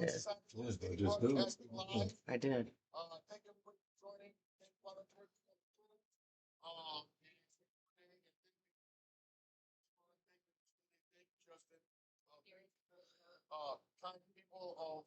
did. Just do it. I did. Thank you for joining. Thank you, Father George, for joining. Thank you, Justin. Kind people of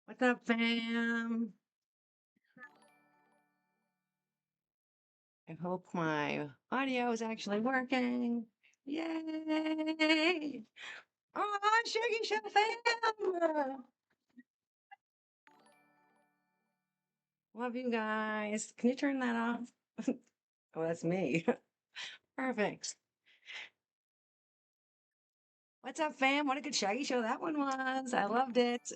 What's up, fam? I hope my audio is actually working. Yay! Oh, Shaggy Show fam! Love you guys. Can you turn that off? Oh, that's me. Perfect. What's up, fam? What a good Shaggy Show that one was. I loved it.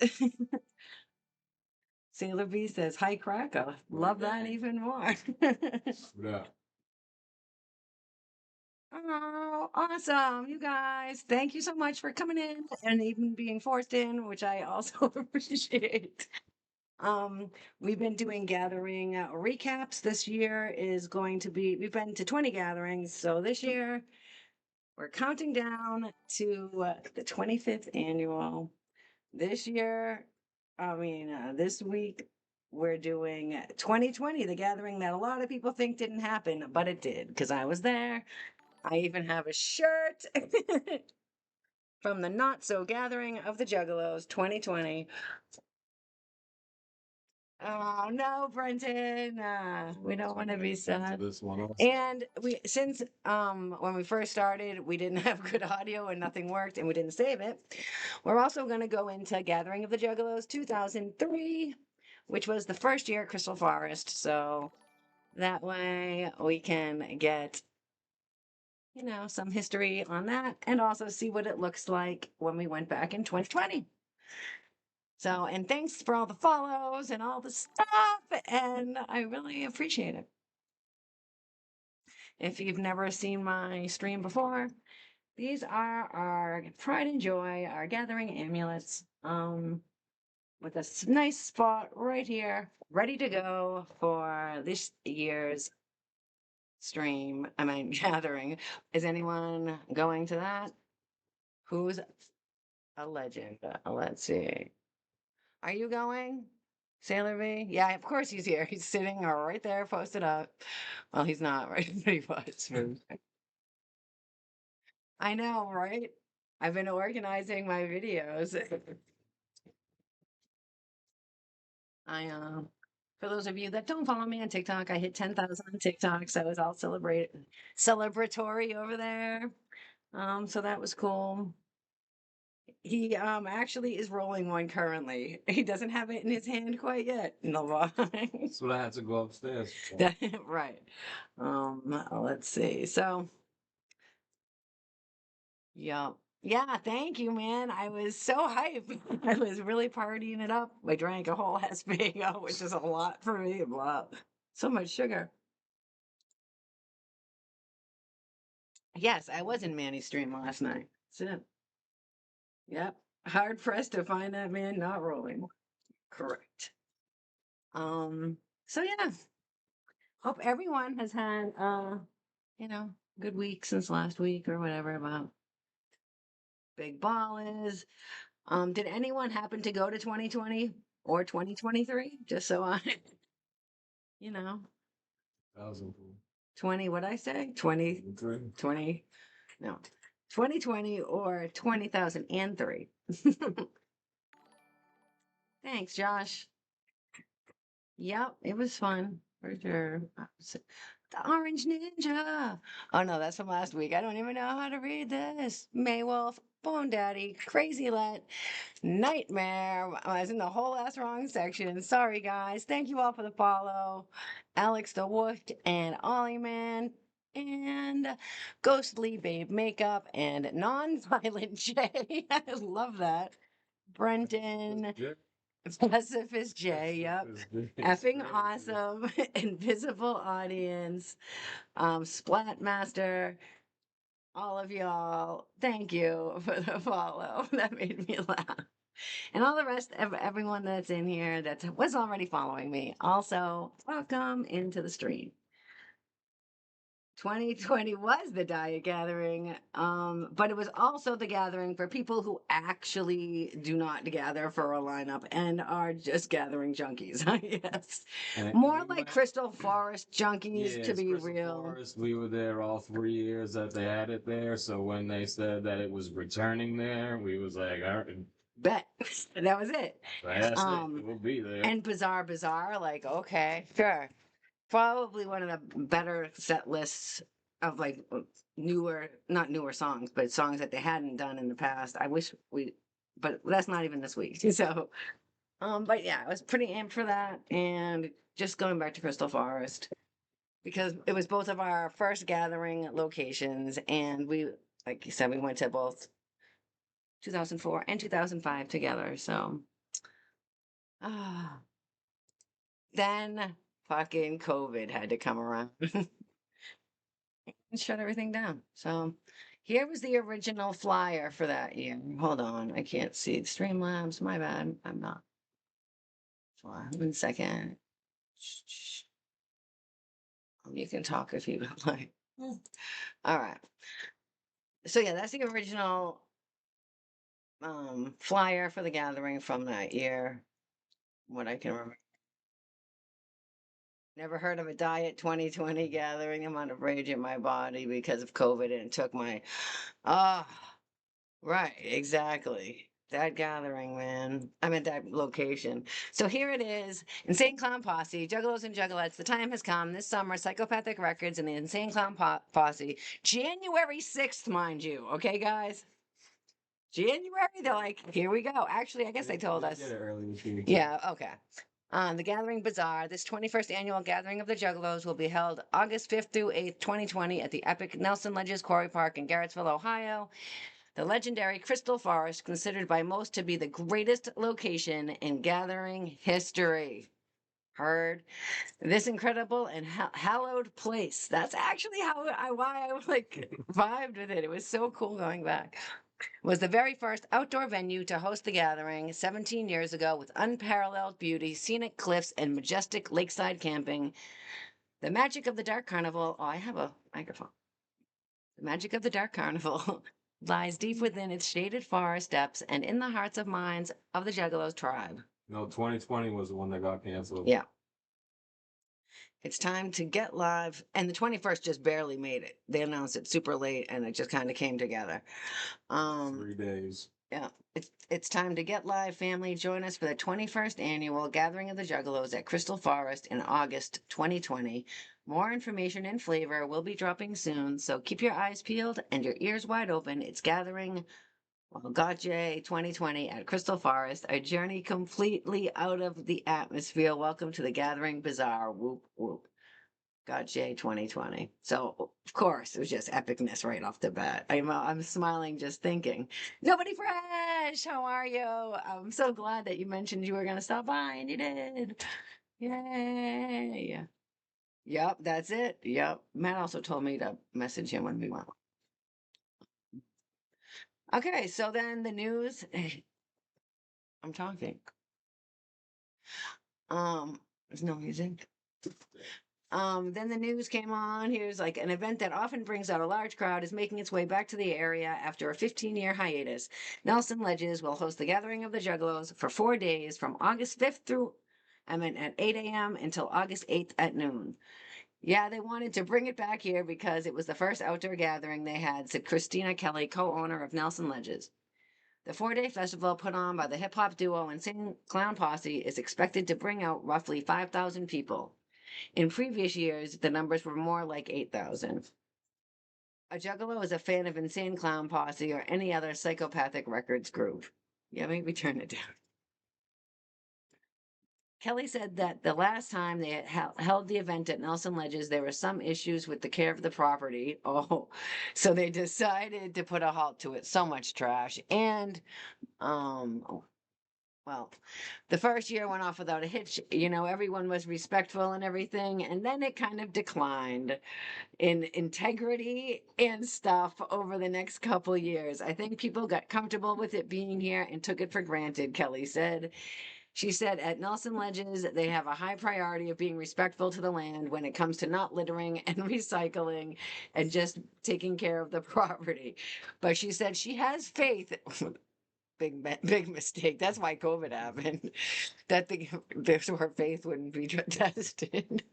Sailor B says, hi, Cracker. Love that even more. Yeah. Oh, awesome. You guys, thank you so much for coming in and even being forced in, which I also appreciate. We've been doing gathering recaps. This year is going to be, we've been to 20 gatherings. So this year we're counting down to the 25th annual. This year, this week, we're doing 2020, the gathering that a lot of people think didn't happen, but it did because I was there. I even have a shirt from the Not So Gathering of the Juggalos 2020. Oh no, Brenton. We don't want to be sad. This one also. And we since when we first started, we didn't have good audio and nothing worked and we didn't save it. We're also going to go into Gathering of the Juggalos 2003, which was the first year at Crystal Forest. So that way we can get some history on that and also see what it looks like when we went back in 2020. So, and thanks for all the follows and all the stuff. And I really appreciate it. If you've never seen my stream before, these are our pride and joy, our gathering amulets, with a nice spot right here, ready to go for this year's gathering. Is anyone going to that? Who's a legend? Let's see. Are you going? Sailor V? Yeah, of course he's here. He's sitting right there, posted up. Well, he's not, right? But he was. I know, right? I've been organizing my videos. For those of you that don't follow me on TikTok, I hit 10,000 on TikTok, so I was all celebratory over there. So that was cool. He actually is rolling one currently. He doesn't have it in his hand quite yet. No. That's what I had to go upstairs. Right. Let's see. So yeah. Yeah, thank you, man. I was so hyped. I was really partying it up. I drank a whole Espanol, which is a lot for me. Wow. So much sugar. Yes, I was in Manny's stream last night. That's it. Yep. Hard pressed to find that man not rolling. Correct. So yeah. Hope everyone has had good week since last week or whatever about Big Ball is. Did anyone happen to go to 2020 or 2023? Just so I, you know, 20, what I say? 20, no, 2020 or 20,003. Thanks, Josh. Yep, it was fun for sure. The Orange Ninja. Oh no, that's from last week. I don't even know how to read this. Maywolf, Bone Daddy, Crazy Let, Nightmare. I was in the whole ass wrong section. Sorry, guys. Thank you all for the follow. Alex the Wolf and Ollie Man. And Ghostly Babe Makeup and Non-Violent J. I love that. Brenton, Pacifist J. Yep. Effing awesome. Invisible Audience. Splatmaster, all of y'all, thank you for the follow. That made me laugh. And all the rest of everyone that's in here that was already following me, also welcome into the stream. 2020 was the diet gathering, but it was also the gathering for people who actually do not gather for a lineup and are just gathering junkies, I guess. More like Crystal Forest junkies, to be real. Forest, we were there all 3 years that they had it there. So when they said that it was returning there, we was like, all right. Bet. That was it. That's it. We'll be there. And Bizarre, like, okay, sure. Probably one of the better set lists of like not newer songs, but songs that they hadn't done in the past. I wish but that's not even this week. So, but yeah, I was pretty amped for that. And just going back to Crystal Forest, because it was both of our first gathering locations. And we, like you said, we went to both 2004 and 2005 together. So, then fucking COVID had to come around and shut everything down. So here was the original flyer for that year. Hold on, I can't see Streamlabs. My bad. I'm not. 1 second. You can talk if you would like. All right. So yeah, that's the original flyer for the gathering from that year. What I can remember. Never heard of a Diet 2020 gathering. I'm on a rage in my body because of COVID and it took my, right, exactly. That gathering, man. I meant that location. So here it is. Insane Clown Posse, Juggalos and Juggalettes. The time has come this summer. Psychopathic Records and the Insane Clown Posse. January 6th, mind you. Okay, guys? January, they're like, here we go. Actually, I guess they told us. Yeah, okay. The Gathering Bazaar, this 21st annual gathering of the Juggalos will be held August 5th through 8th, 2020 at the epic Nelson Ledges Quarry Park in Garrettsville, Ohio. The legendary Crystal Forest, considered by most to be the greatest location in gathering history. Heard this incredible and hallowed place. That's actually why I like vibed with it. It was so cool going back. Was the very first outdoor venue to host the gathering 17 years ago with unparalleled beauty, scenic cliffs, and majestic lakeside camping. The magic of the Dark Carnival. Oh, I have a microphone. The magic of the Dark Carnival lies deep within its shaded forest depths and in the hearts of minds of the Juggalos tribe. No, 2020 was the one that got canceled. Yeah. It's time to get live. And the 21st just barely made it. They announced it super late and it just kind of came together. 3 days. Yeah. It's time to get live, family. Join us for the 21st annual Gathering of the Juggalos at Crystal Forest in August 2020. More information and flavor will be dropping soon, so keep your eyes peeled and your ears wide open. It's Gathering GOTJ 2020 at Crystal Forest, a journey completely out of the atmosphere. Welcome to the Gathering Bazaar. Whoop, whoop. GOTJ 2020. So, of course, it was just epicness right off the bat. I'm smiling just thinking. Nobody Fresh, how are you? I'm so glad that you mentioned you were going to stop by, and you did. Yay. Yep, that's it. Yep. Matt also told me to message him when we went. Okay, so then the news. I'm talking. There's no music. Then the news came on. Here's like an event that often brings out a large crowd is making its way back to the area after a 15-year hiatus. Nelson Ledges will host the Gathering of the Juggalos for 4 days from August 5th at 8 a.m. until August 8th at noon. Yeah, they wanted to bring it back here because it was the first outdoor gathering they had, said Christina Kelly, co-owner of Nelson Ledges. The 4-day festival put on by the hip-hop duo Insane Clown Posse is expected to bring out roughly 5,000 people. In previous years, the numbers were more like 8,000. A juggalo is a fan of Insane Clown Posse or any other psychopathic records group. Yeah, maybe turn it down. Kelly said that the last time they had held the event at Nelson Ledges, there were some issues with the care of the property. Oh, so they decided to put a halt to it. So much trash. And, well, the first year went off without a hitch. You know, everyone was respectful and everything. And then it kind of declined in integrity and stuff over the next couple years. I think people got comfortable with it being here and took it for granted, Kelly said. She said at Nelson Ledges, they have a high priority of being respectful to the land when it comes to not littering and recycling and just taking care of the property. But she said she has faith. Big mistake. That's why COVID happened. That her faith wouldn't be tested.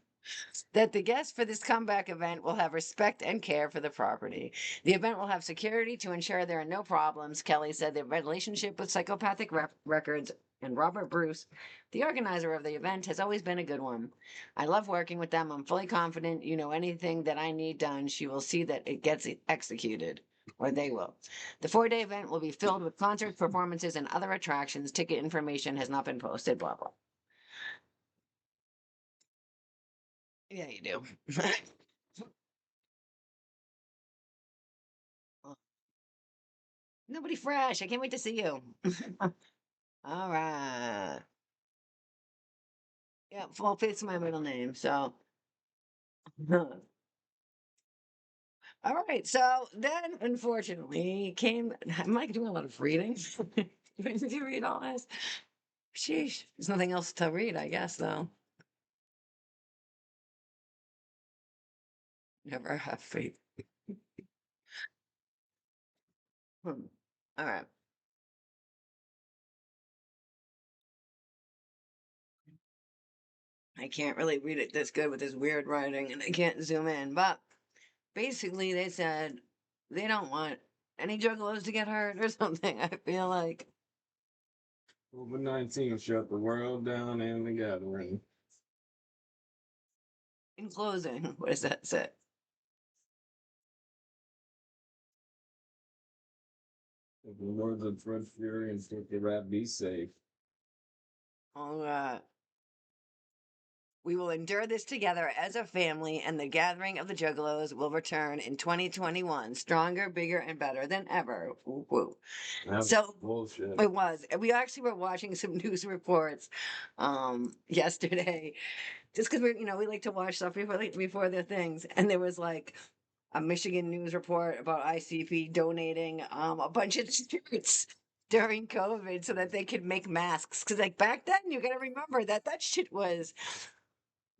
That the guests for this comeback event will have respect and care for the property. The event will have security to ensure there are no problems. Kelly said the relationship with Psychopathic Records and Robert Bruce, the organizer of the event, has always been a good one. I love working with them. I'm fully confident, you know, anything that I need done, she will see that it gets executed. Or they will. The 4-day event will be filled with concerts, performances, and other attractions. Ticket information has not been posted, blah, blah. Yeah, you do. Nobody fresh. I can't wait to see you. All right. Yeah, well, Faith's my middle name, so. All right, so then unfortunately came. Am I doing a lot of reading? Did you read all this? Sheesh. There's nothing else to read, I guess, though. Never have faith. Hmm. All right. I can't really read it this good with this weird writing, and I can't zoom in. But basically, they said they don't want any juggalos to get hurt or something. I feel like. COVID-19 shut the world down and the gathering. In closing, what does that say? In the words of Fred Fury and Sticky Rap, be safe. All right. We will endure this together as a family, and the gathering of the Juggalos will return in 2021, stronger, bigger, and better than ever. Woo, woo. That's So bullshit. it was. We actually were watching some news reports yesterday, just because we like to watch stuff before the things, and there was like a Michigan news report about ICP donating a bunch of shirts during COVID so that they could make masks. Because like back then, you got to remember that shit was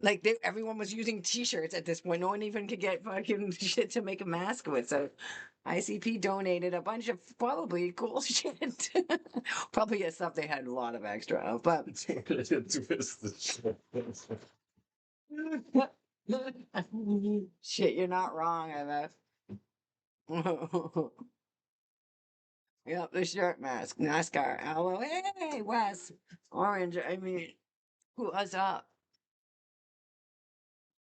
like everyone was using T-shirts at this point. No one even could get fucking shit to make a mask with. So ICP donated a bunch of probably cool shit. Probably stuff they had a lot of extra of, but shit, you're not wrong, I bet. Yep, the shirt mask, NASCAR, hello, hey, Wes, Orange. I mean, who was up?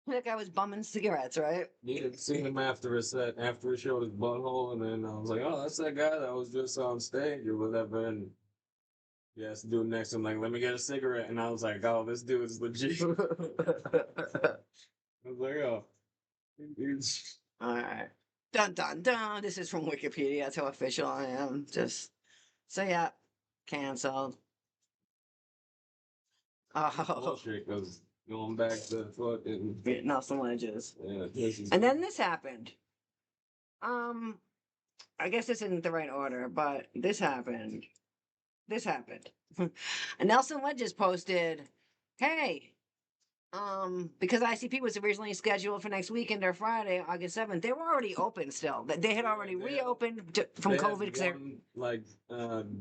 That guy was bumming cigarettes, right? Yeah, seen him after a set, after he showed his butthole, and then I was like, oh, that's that guy that was just on stage or whatever. And yes, dude next to him, like, let me get a cigarette. And I was like, oh, this dude is legit. I was like, oh, he's. All right. Dun dun dun. This is from Wikipedia. That's how official I am. Just so yeah, canceled. Oh, Bullshit, because going back to fucking. Nelson Ledges. Yeah, this is. And then this happened. I guess this isn't the right order, but this happened. This happened. And Nelson Ledges posted, "Hey, because ICP was originally scheduled for next weekend or Friday, August 7th. They were already open still. They had already reopened from They had COVID. one, like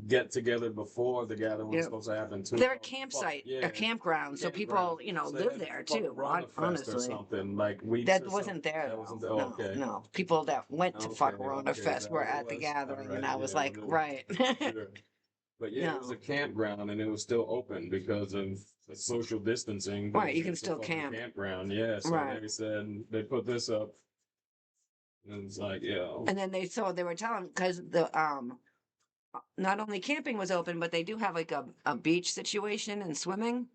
get together before the gathering was Yeah. supposed to happen too. They're a campsite, Yeah, a campground, so people, So they live had there fucking too. Rona Fest or Honestly, something like weeks that or wasn't something. there. That Though. wasn't there. No, Okay. no. People that went to fuck Rona Okay, Fest that were what it at the was? gathering, and Alright, I was yeah, like, well, right. sure. But yeah, it was No. a campground and it was still open because of the social distancing. But Right, you can it's a still fucking camp. campground. Yeah, so Right. they said they put this up, and it's like, yeah, And then they were telling because not only camping was open, but they do have like a beach situation and swimming,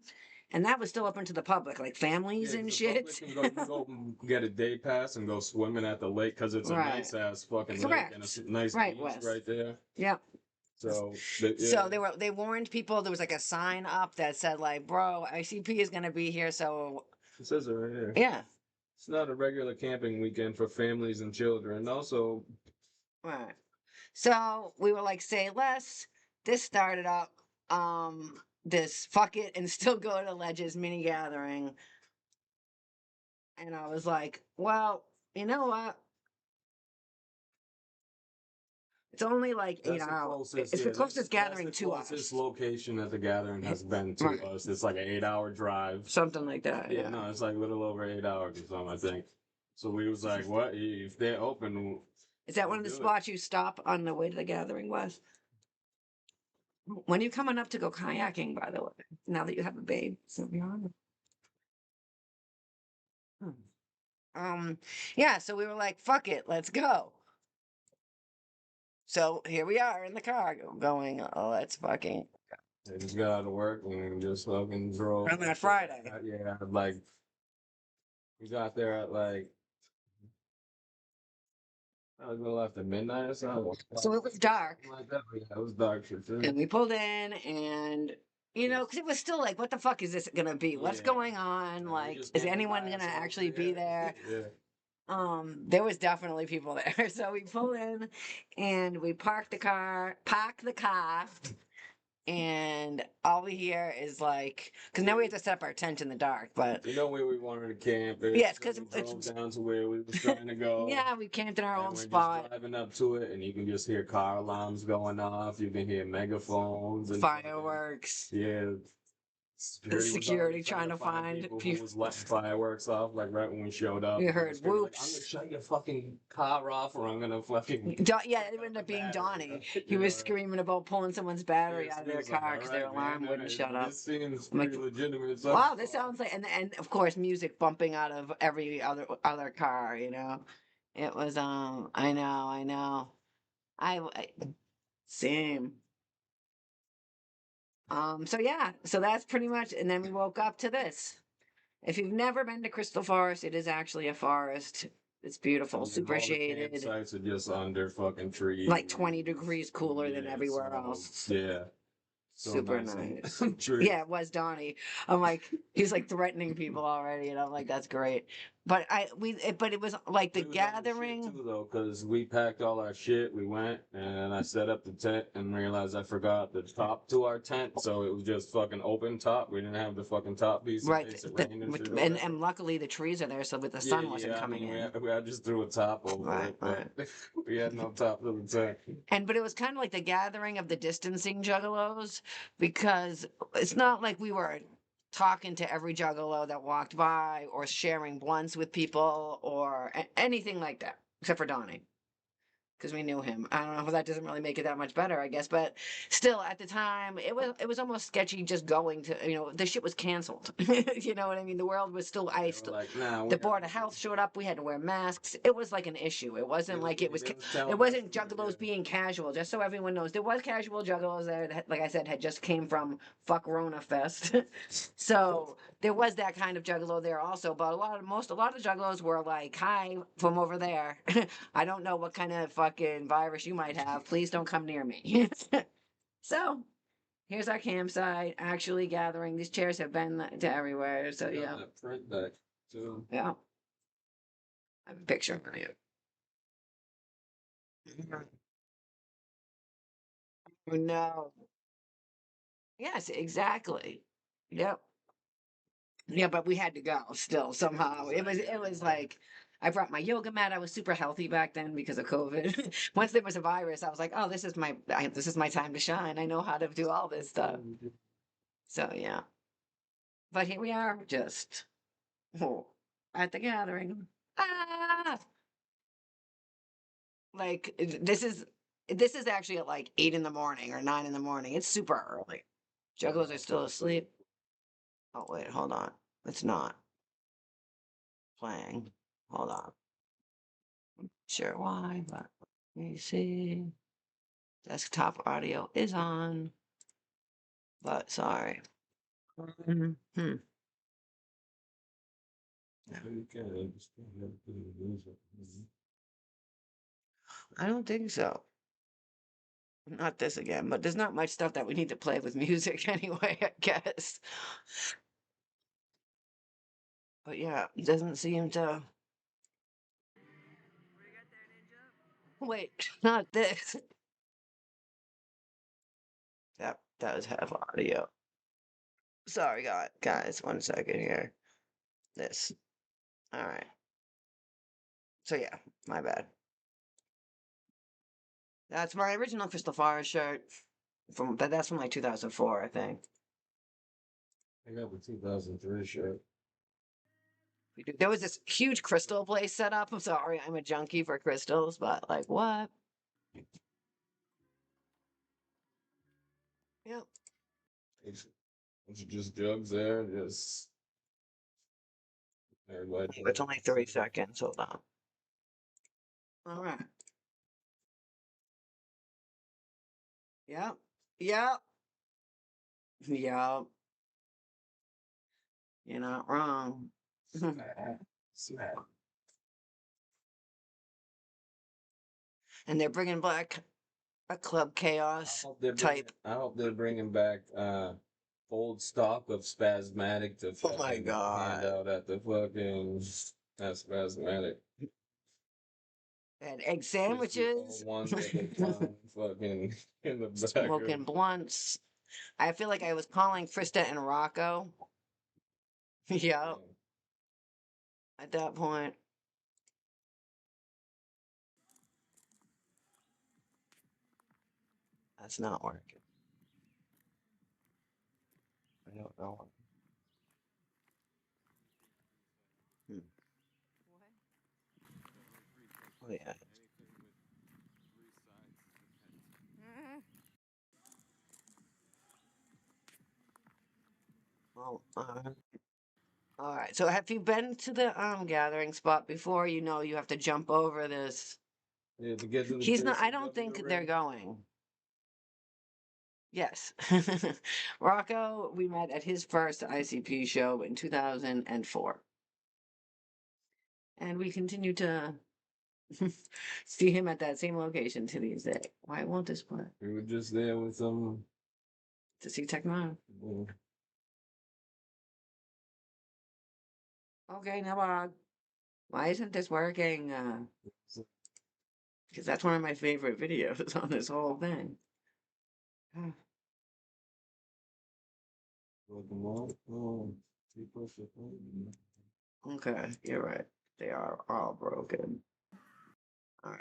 and that was still open to the public, like families yeah. and 'Cause the shit. public can go, you can go get a day pass and go swimming at the lake because it's a Right. nice ass fucking lake and a Correct. nice Right, beach Wes. right there. Yep. So, So yeah, they warned people. There was like a sign up that said like, "Bro, ICP is gonna be here." So it says it right here. yeah. It's not a regular camping weekend for families and children. Also, Right. So we were like, say less. This started up this fuck it and still go to Ledges mini gathering. And I was like, well, you know what? It's only like eight that's the hours. closest. It's the Yeah, closest that's gathering the to closest us. location that the gathering has been to Right. us. It's like an 8 hour drive. Something like that. Yeah, Yeah. no, it's like a little over 8 hours or something, I think. So we was like, what? If they're open, Is that we'll one of the do it. spots you stop on the way to the gathering was? When are you coming up to go kayaking, by the way? Now that you have a babe. So be honest. Yeah, so we were like, fuck it, let's go. So here we are in the car going, oh, let's fucking They just got out of work and just fucking drove. on that Friday. Yeah, like we got there at like I was gonna left at midnight or something. So it was dark. Something like that. But yeah, it was dark for sure. And we pulled in and because it was still like, what the fuck is this gonna be? What's Yeah. going on? We Like, just is camping anyone by gonna ourselves, actually be yeah. there? Yeah. There was definitely people there. So we pull in and we park the car, and all we hear is like, because now we have to set up our tent in the dark, but You know where we wanted to camp? yes, So because we drove down to where we was trying to go. yeah, we camped in our And old we're just spot. driving up to it, and you can just hear car alarms going off. You can hear megaphones and fucking- Fireworks. Yeah, security, was Security already trying to find people who people. was letting fireworks off. Like right when we showed up, We they heard were screaming, like, "I'm whoops. gonna shut your fucking car off, or I'm gonna fucking." Yeah, it ended up being battery, Donnie. you He was know? screaming about pulling someone's battery Yeah, out so of he their was like, car "All because their right, alarm man, wouldn't shut up. this seems I'm like, pretty legitimate." So wow, this sounds like, and of course, music bumping out of every other car. It was I know, I same. So yeah, so that's pretty much, and then we woke up to this. If you've never been to Crystal Forest, it is actually a forest. It's beautiful, and super all the shaded, campsites are just under fucking trees. like 20 degrees cooler than Yeah, everywhere so, else. yeah, so Super nice. nice. True. Yeah, it was Donnie. I'm like, he's like threatening people already, and I'm like, that's great. But but it was like the We was on the shit gathering. too though, because we packed all our shit. We went and I set up the tent and realized I forgot the top to our tent, so it was just fucking open top. We didn't have the fucking top piece in Right, case it rained and shit. or and whatever. luckily the trees are there, so that the Yeah, sun wasn't yeah. I coming mean, in. I just threw a top over Right, it, but we had no top to the tent. But it was kind of like the gathering of the distancing juggalos because it's not like we were talking to every juggalo that walked by or sharing blunts with people or anything like that, except for Donnie. Because we knew him. I don't know if that doesn't really make it that much better, I guess. But still, at the time, it was almost sketchy just going to the shit was canceled. You know what I mean? The world was still They iced. were like, nah, we The got Board of this. Health showed up. We had to wear masks. It was like an issue. It wasn't like it was. They was It telling us, wasn't yeah. juggalos being casual. Just so everyone knows, there was casual juggalos there that, like I said, had just came from fuck Rona Fest. So there was that kind of juggalo there also. But a lot of juggalos were like, "Hi, from over there. I don't know what kind of fucking virus you might have. Please don't come near me." So here's our campsite. Actually gathering. These chairs have been to everywhere. So Got yeah, that print deck too. yeah. I have a picture of you. No. Yes, exactly. Yep. Yeah, but we had to go still somehow. It was like I brought my yoga mat. I was super healthy back then because of COVID. Once there was a virus, I was like, oh, this is my time to shine. I know how to do all this stuff. So yeah. But here we are, just at the gathering. Ah, like this is This is actually at like 8 in the morning or 9 in the morning. It's super early. Juggalos are still asleep. Oh, wait, hold on. It's not playing. Hold on. Sure why, but let me see. Desktop audio is on, but sorry. Hmm. I don't think so. Not this again, but there's not much stuff that we need to play with music anyway, I guess. But yeah, it doesn't seem to. Wait, not this. That does have audio. Sorry, guys, 1 second here. This. All right. So yeah, my bad. That's my original Crystal Forest shirt that's from like 2004, I think. I got the 2003 shirt. There was this huge crystal place set up. I'm sorry, I'm a junkie for crystals, but like what? Yep. It's just jugs there, just everybody. It's only 30 seconds. Hold on. All right. Yep. Yep. Yep. You're not wrong. And they're bringing back a Club Chaos type. I hope they're bringing back old stock of Spasmatic to Oh my hand God. out at the fucking Spasmatic. And egg Just the old sandwiches. ones that they found fucking in the back Smoking of. blunts. I feel like I was calling Krista and Rocco. Yep. At that point. That's not working. I don't know. Hmm. Oh yeah. Well, all right. So have you been to the gathering spot before? You know you have to jump over this. Yeah, to get to the He's not. I don't JCW think they're ring. going. Yes. Rocco, we met at his first ICP show in 2004. And we continue to see him at that same location to these days. Why won't this play? We were just there with some. To see Techno. Okay, now why isn't this working? Because that's one of my favorite videos on this whole thing. Okay, you're right. They are all broken. All right.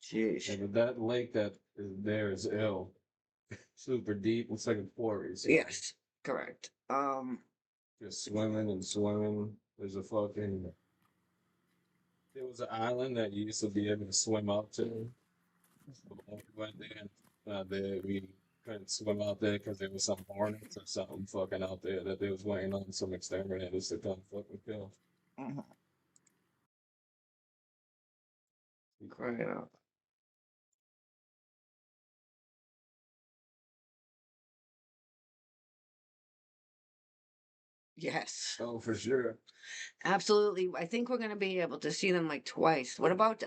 Jeez. Yeah, but that lake that is there is ill. Super deep. It's like a quarry. So Yes, correct. just swimming and swimming. There's a fucking. There was an island that you used to be able to swim up to. But when we went there, we couldn't swim out there because there was some hornets or something fucking out there that they was waiting on some exterminators to come fucking kill. Mhm. Crying out. Yes, Oh, for sure. absolutely. I think we're gonna be able to see them like twice. What about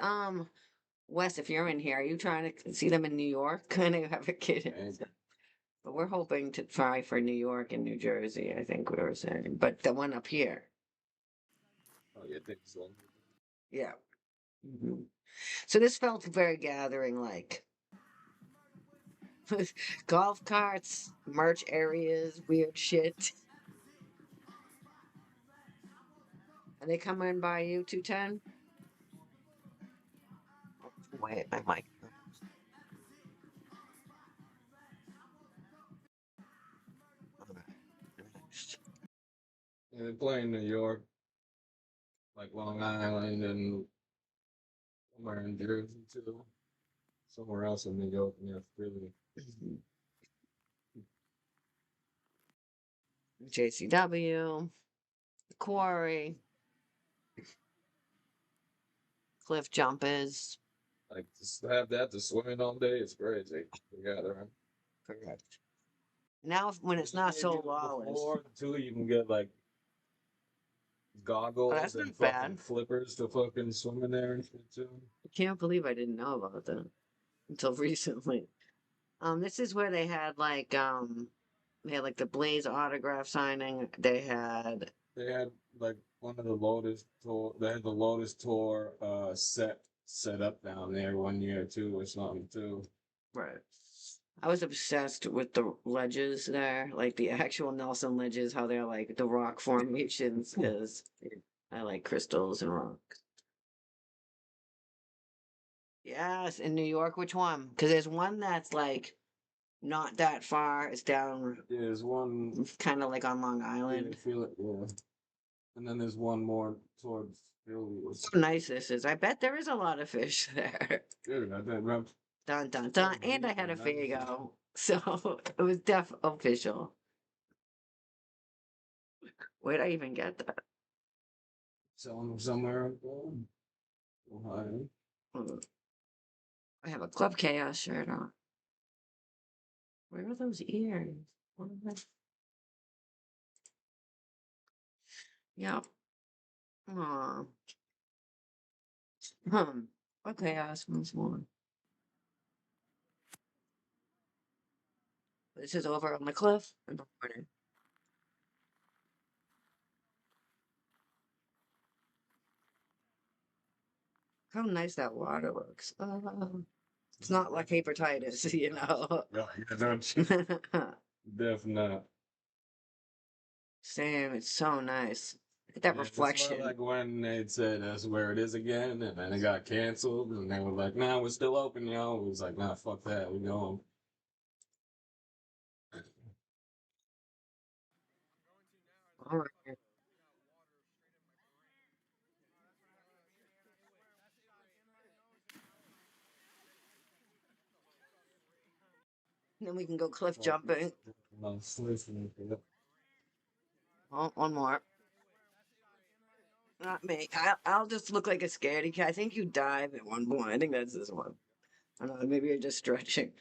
Wes? If you're in here, are you trying to see them in New York? I know you have a kid. But we're hoping to try for New York and New Jersey. I think we were saying, but the one up here, Oh, yeah, thanks so. yeah. Mhm. So this felt very gathering like. Golf carts, merch areas, weird shit. Are they coming by you 210? Wait, my mic. Okay, next. And they play in New York, like Long Island and somewhere in Jersey too. somewhere else in New York. Yeah, really. JCW, the Quarry, cliff jumpers. Like to have that to swimming all day is crazy. You got it, right? Correct. Now, when it's not so low, Before too, you can get like goggles that's and not fucking bad. flippers to fucking swim in there and shit too. I can't believe I didn't know about that until recently. This is where they had like the Blaze autograph signing. They had like one of the Lotus tour. They had the Lotus tour set up down there one year too, or something too. Right. I was obsessed with the ledges there, like the actual Nelson ledges, how they're like the rock formations, because I like crystals and rocks. Yes, in New York, which one? Because there's one that's like not that far. It's down Yeah, there's one. kind of like on Long Yeah, Island. feel it. Yeah, and then there's one more towards Philly. How nice this is. I bet there is a lot of fish there. Dude, I think Dun dun dun. And I had a Fago. So it was official. Where'd I even get that? somewhere. Ohio. Hmm. I have a Club Chaos shirt on. Where are those ears? What am I? Yep. Aw. Club Chaos once more. This is over on the cliff in the morning. How nice that water looks. It's not like hepatitis, you know. Yeah, don't you? Definitely. Same, it's so nice. Look at that Yeah, that's why, reflection. like when they said that's where it is again, and then it got canceled, and they were like, "Nah, we're still open, yo." It was like, "Nah, fuck that, we going." All right. Then we can go cliff jumping. No, seriously, yeah. Oh, one more. Not me. I'll just look like a scaredy cat. I think you dive at one point. I think that's this one. I don't know. Maybe you're just stretching.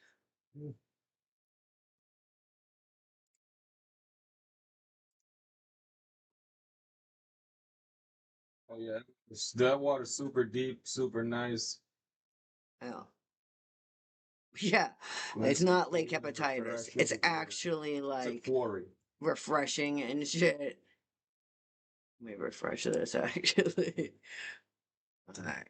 Oh yeah, that water's super deep, super nice. Oh. Yeah. It's not like hepatitis. It's actually It's a like quarry. refreshing and shit. Let me refresh this actually. Alright.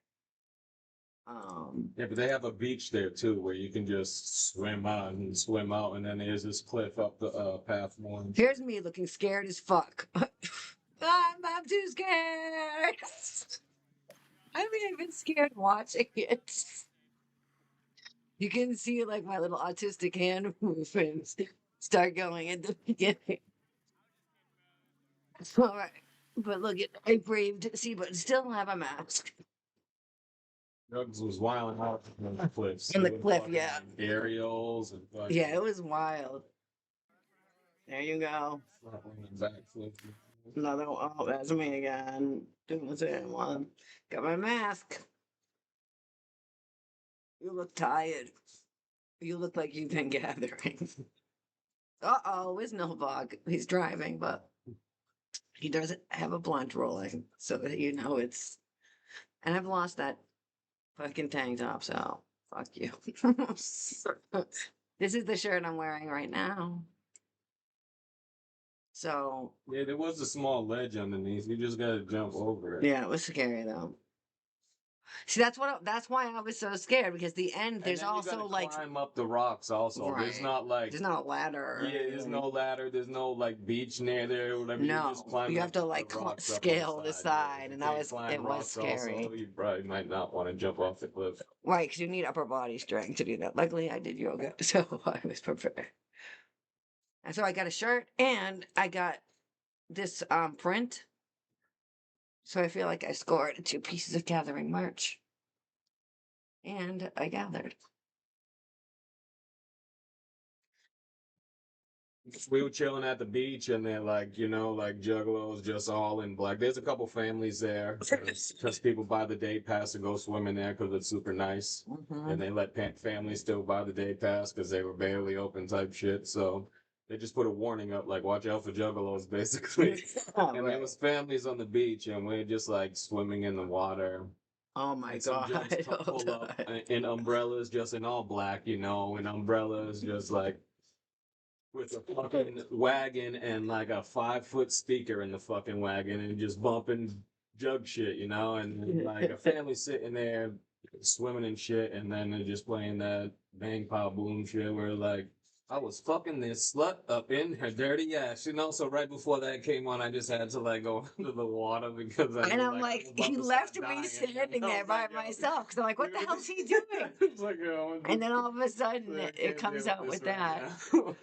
Yeah, but they have a beach there too, where you can just swim out, and then there's this cliff up the path one. Here's me looking scared as fuck. I'm too scared. I'm even scared watching it. You can see like my little autistic hand movements start going at the beginning. All right. But look, I braved. See, but still have a mask. Douglas was wilding out on the cliffs. On the doing cliff, fucking, yeah. like, aerials and fucking Yeah, it was wild. There you go. backflips. Another one. Oh, that's me again. Doing the same one. Got my mask. You look tired. You look like you've been gathering. Uh-oh, it's Novak. He's driving, but he doesn't have a blunt rolling, so that you know it's. And I've lost that fucking tank top, so fuck you. This is the shirt I'm wearing right now. So Yeah, there was a small ledge underneath. You just gotta jump over it. yeah, it was scary though. See, that's why I was so scared because the end And there's then you also gotta like climb up the rocks also. There's right. not like There's not a ladder. Or yeah, there's anything. no ladder, there's no like beach near there or whatever. You're just No, climbing you have up to the like rocks up on scale the Yeah. side, If and you can't climb it was rocks scary. also, you probably might not want to jump off the cliff. Right, because you need upper body strength to do that. Luckily, I did yoga, so I was prepared. And so I got a shirt, and I got this print. So I feel like I scored 2 pieces of gathering merch, and I gathered. we were chilling at the beach, and they're like, like Juggalos just all in black. There's a couple families there because people buy the day pass to go swim in there because it's super nice, and they let families still buy the day pass because they were barely open type shit. So they just put a warning up like, watch out for Juggalos, basically. Oh, And there was families on the beach, and we're just like swimming in the water. oh my And some God. jugs pull up in umbrellas, just in all black, and umbrellas just like with a fucking wagon and like a 5-foot speaker in the fucking wagon and just bumping jug shit, and like a family sitting there swimming and shit, and then they're just playing that bang pow boom shit where like I was fucking this slut up in her dirty ass, So right before that came on, I just had to like go into the water because I And knew, I'm like, like, I was about he to left start me dying. standing I there was by like, yo, myself because I'm like, what the hell's he doing? it's like, yo, And then all of a sudden I it can't comes deal out this with right that. now.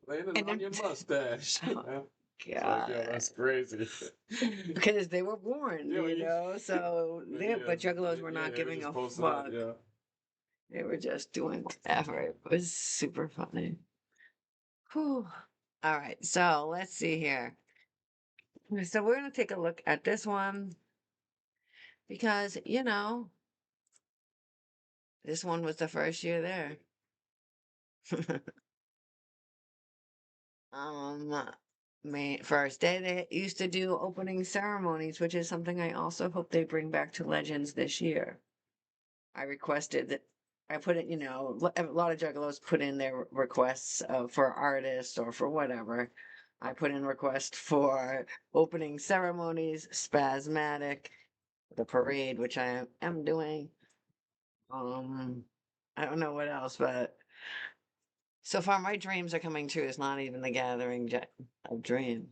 Landing And on then, your mustache. oh It's like, yo, God. that's crazy. Because they were born, Yeah, so but Juggalos were not they were giving just a posting up, fuck. yeah. They were just doing whatever. It was super funny. Whew. All right, so let's see here. So we're gonna take a look at this one because this one was the first year there. First day they used to do opening ceremonies, which is something I also hope they bring back to Legends this year. I requested that I put it, a lot of juggalos put in their requests for artists or for whatever. I put in request for opening ceremonies, spasmatic, the parade, which I am doing. I don't know what else, but so far my dreams are coming true. It's not even the gathering of dreams.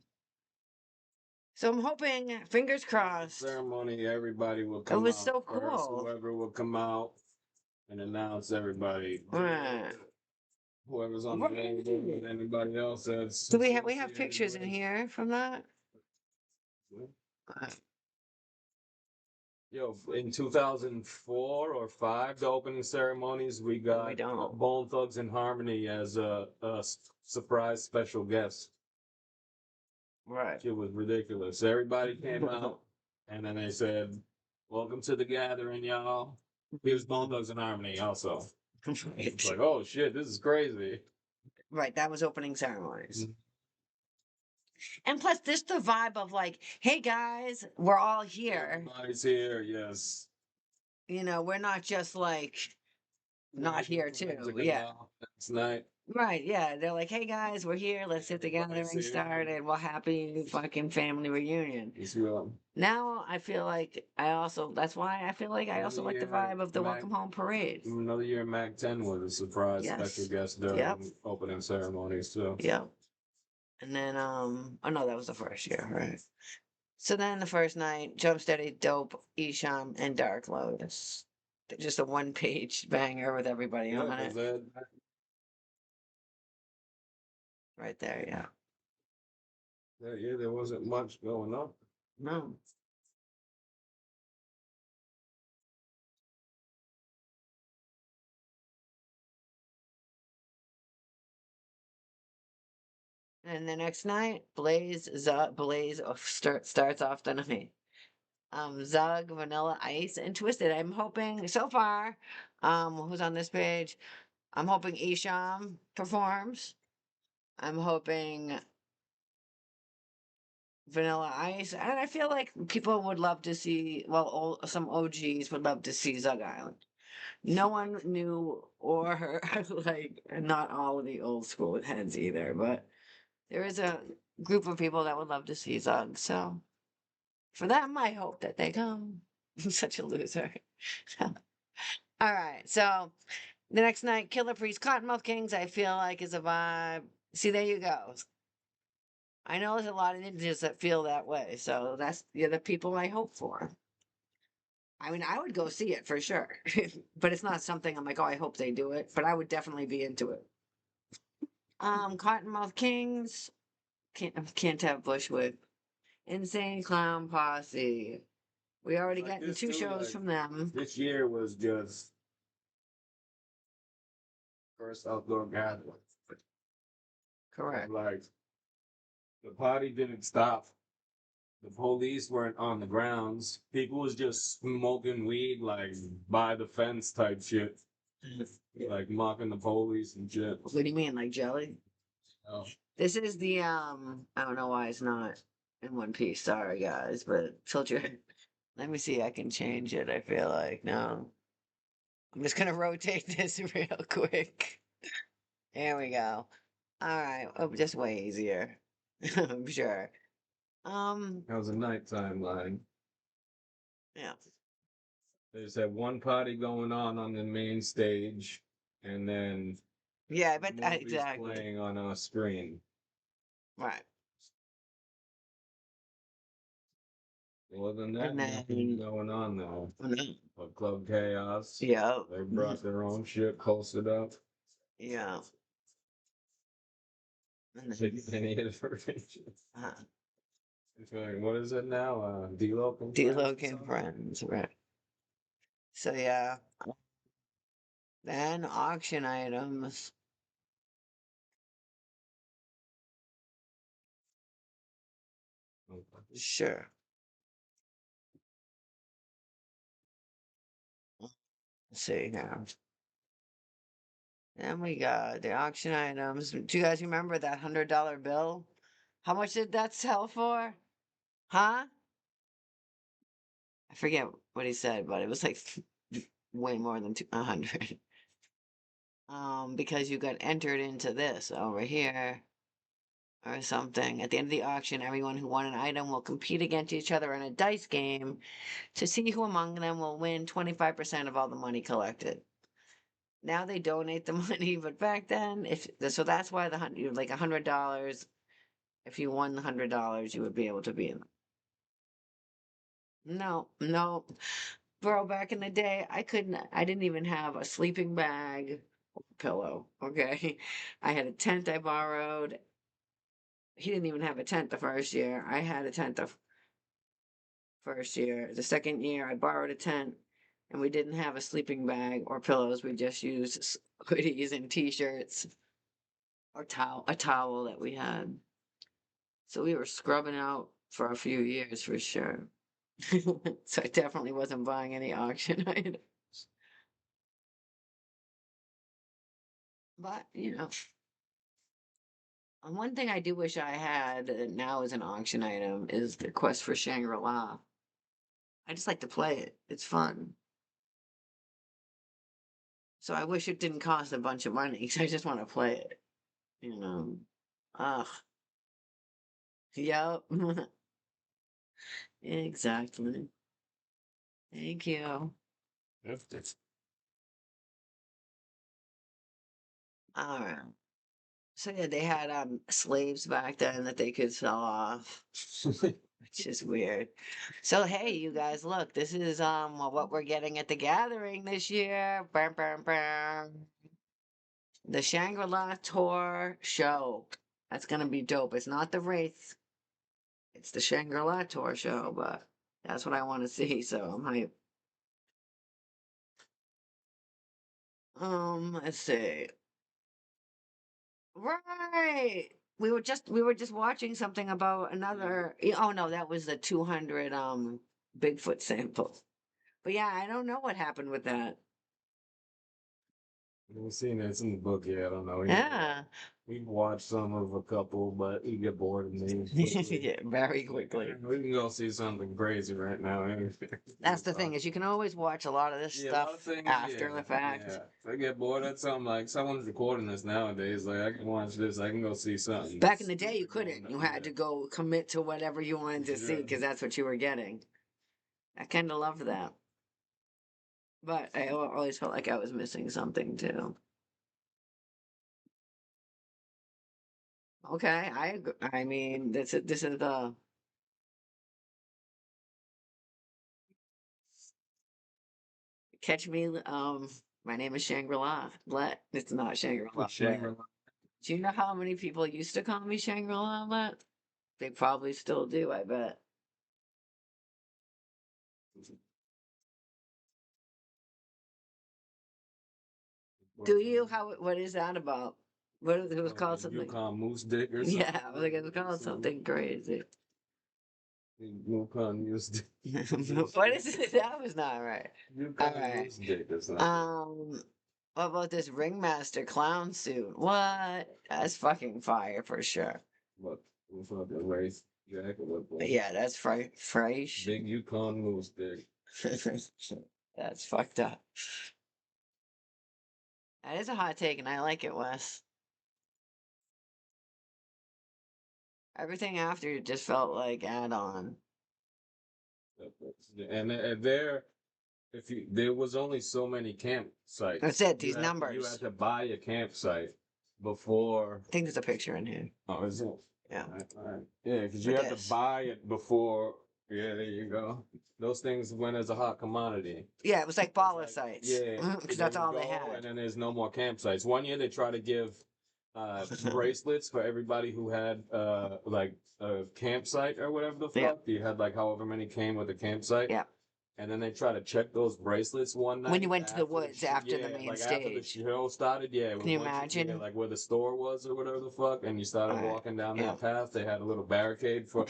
So I'm hoping, fingers crossed. Ceremony, everybody will It come was out so first. cool. Whoever will come out and announce everybody. Right. Whoever's on the label and anybody else that's So we have associated pictures in with. here from that. Uh, Yo, in 2004 or 5, the opening ceremonies, we got don't. Bone Thugs and Harmony as a surprise special guest. Right. It was ridiculous. Everybody came out, and then they said, "Welcome to the gathering, y'all." Here's Bone Thugs and Harmony also. It's like, oh shit, this is crazy. Right, that was opening ceremonies. Mhm. And plus, this the vibe of like, hey guys, we're all here. Everybody's here, yes. We're not just like not here too. Yeah. Next night. Right, yeah. They're like, hey guys, we're here. Let's get the Everybody's gathering here. started. Well, happy fucking family reunion. It's real. Now I feel like that's why I feel like I also like the vibe of the Welcome Home Parade. Another year, Mac 10 was a surprise special Yes. guest during Yep. opening ceremonies too. Yep. And then oh no, that was the first year, right? So then the first night, Jump Steady, Dope, Isham, and Dark Lotus. Just a 1-page banger with everybody Yeah, on it. 'cause that, Right there, yeah. that year there wasn't much going on. No. And the next night, Blaze starts off the night. Zug, Vanilla Ice, and Twisted. I'm hoping so far, who's on this page? I'm hoping Isham performs. I'm hoping Vanilla Ice, and I feel like people would love to see. Well, some OGs would love to see Zug Island. No one knew or like not all of the old school heads either, but there is a group of people that would love to see Zug. So for them, I hope that they come. I'm such a loser. All right, so the next night, Killer Priest, Cottonmouth Kings, I feel like is a vibe. See, there you go. I know there's a lot of ninjas that feel that way, so you're the people I hope for. I mean, I would go see it for sure, but it's not something I'm like, oh, I hope they do it. But I would definitely be into it. Cottonmouth Kings, can't have Bushwick, Insane Clown Posse. We already Like gotten this 2 too, shows like, from them. This year was just first outdoor gathering. Correct. Like the party didn't stop. The police weren't on the grounds. People was just smoking weed like by the fence type shit. Like mocking the police and shit. What do you mean, like jelly? Oh. This is the I don't know why it's not in one piece. Sorry guys, but children. Let me see. I can change it. I feel like no. I'm just gonna rotate this real quick. There we go. All right. Oh, just way easier. I'm sure. That was a nighttime line. Yeah. There's that one party going on the main stage, and then Yeah, but movies exactly. playing on our screen. Right. Other than that, And nothing then going on there. mm, But Club Chaos, yeah. they brought their own shit, posted up. Yeah. And then, Any information. uh, It's like, what is it now? D-Lo and Friends or D-Loc and something? friends, right. So yeah. Then auction items. Sure. Let's see now. Then we got the auction items. Do you guys remember that $100 bill? How much did that sell for? Huh? I forget what he said, but it was like way more than 100. Because you got entered into this over here or something. At the end of the auction, everyone who won an item will compete against each other in a dice game to see who among them will win 25% of all the money collected. Now they donate the money, but back then, if so, that's why the hundred, like $100. If you won the $100, you would be able to be in. No, no, bro. Back in the day, I couldn't. I didn't even have a sleeping bag, or pillow. Okay, I had a tent I borrowed. He didn't even have a tent the first year. I had a tent the first year. The second year, I borrowed a tent, and we didn't have a sleeping bag or pillows. We just used hoodies and t-shirts or a towel that we had. So we were scrubbing out for a few years for sure. So I definitely wasn't buying any auction items. But, one thing I do wish I had that now is an auction item is the Quest for Shangri-La. I just like to play it. It's fun. So I wish it didn't cost a bunch of money because I just want to play it, you know. Ugh. Yep. Exactly. Thank you. That's All right. So yeah, they had slaves back then that they could sell off, which is weird. So hey, you guys, look, this is what we're getting at the gathering this year. Bam, bam, bam. The Shangri-La Tour show. That's gonna be dope. It's not the Wraith. It's the Shangri-La Tour show, but that's what I want to see. So I'm hyped. Let's see. Right. We were just watching something about another oh no, that was the 200 Bigfoot samples. But yeah, I don't know what happened with that. We've seen it. It's in the book. Yeah, I don't know. Yeah. We've watched some of a couple, but you get bored of me quickly. Yeah, very quickly. We can go see something crazy right now. That's the thing is you can always watch a lot of this Yeah, a lot of stuff things. after Yeah, the fact. yeah. If I get bored at something, like someone's recording this nowadays, like I can watch this. I can go see something. Back in the day you stupid going couldn't. You down had to there. go commit to whatever you wanted to see Yeah. because that's what you were getting. I kind of loved that. But I always felt like I was missing something too. Okay, I mean, this is the catch me. My name is Shangri-La. Let it's not Shangri-La. Shangri-La. Do you know how many people used to call me Shangri-La? Let they probably still do. I bet. Do you? How? What is that about? it was called something. Yukon moose dick or something. Yeah, I was like, it was called something crazy. Yukon moose dick. What is it? That was not right. Yukon Alright. moose dick is not. What about this ringmaster clown suit? What? That's fucking fire for sure. What? Fucking race jacket with Yeah, that's fresh. big Yukon moose dick. That's fucked up. That is a hot take, and I like it, Wes. Everything after it just felt like add-on. And there, if you there was only so many campsites. That's it. You These you numbers. had to buy a campsite before. I think there's a picture in here. Oh, is it? Yeah. Alright. Yeah, because you It had is. to buy it before. Yeah, there you go. Those things went as a hot commodity. Yeah, it was like It's baller like, sites. yeah, Because they that's would all they go, had. and then there's no more campsites. One year they try to give bracelets for everybody who had like a campsite or whatever the fuck. Yeah. You had like however many came with a campsite. Yeah. And then they try to check those bracelets one night When you went to the after woods after the main like after the stage. show started. Yeah, Can you once imagine? yeah, like where the store was or whatever the fuck, and you started Alright, walking down yeah. that path. They had a little barricade for.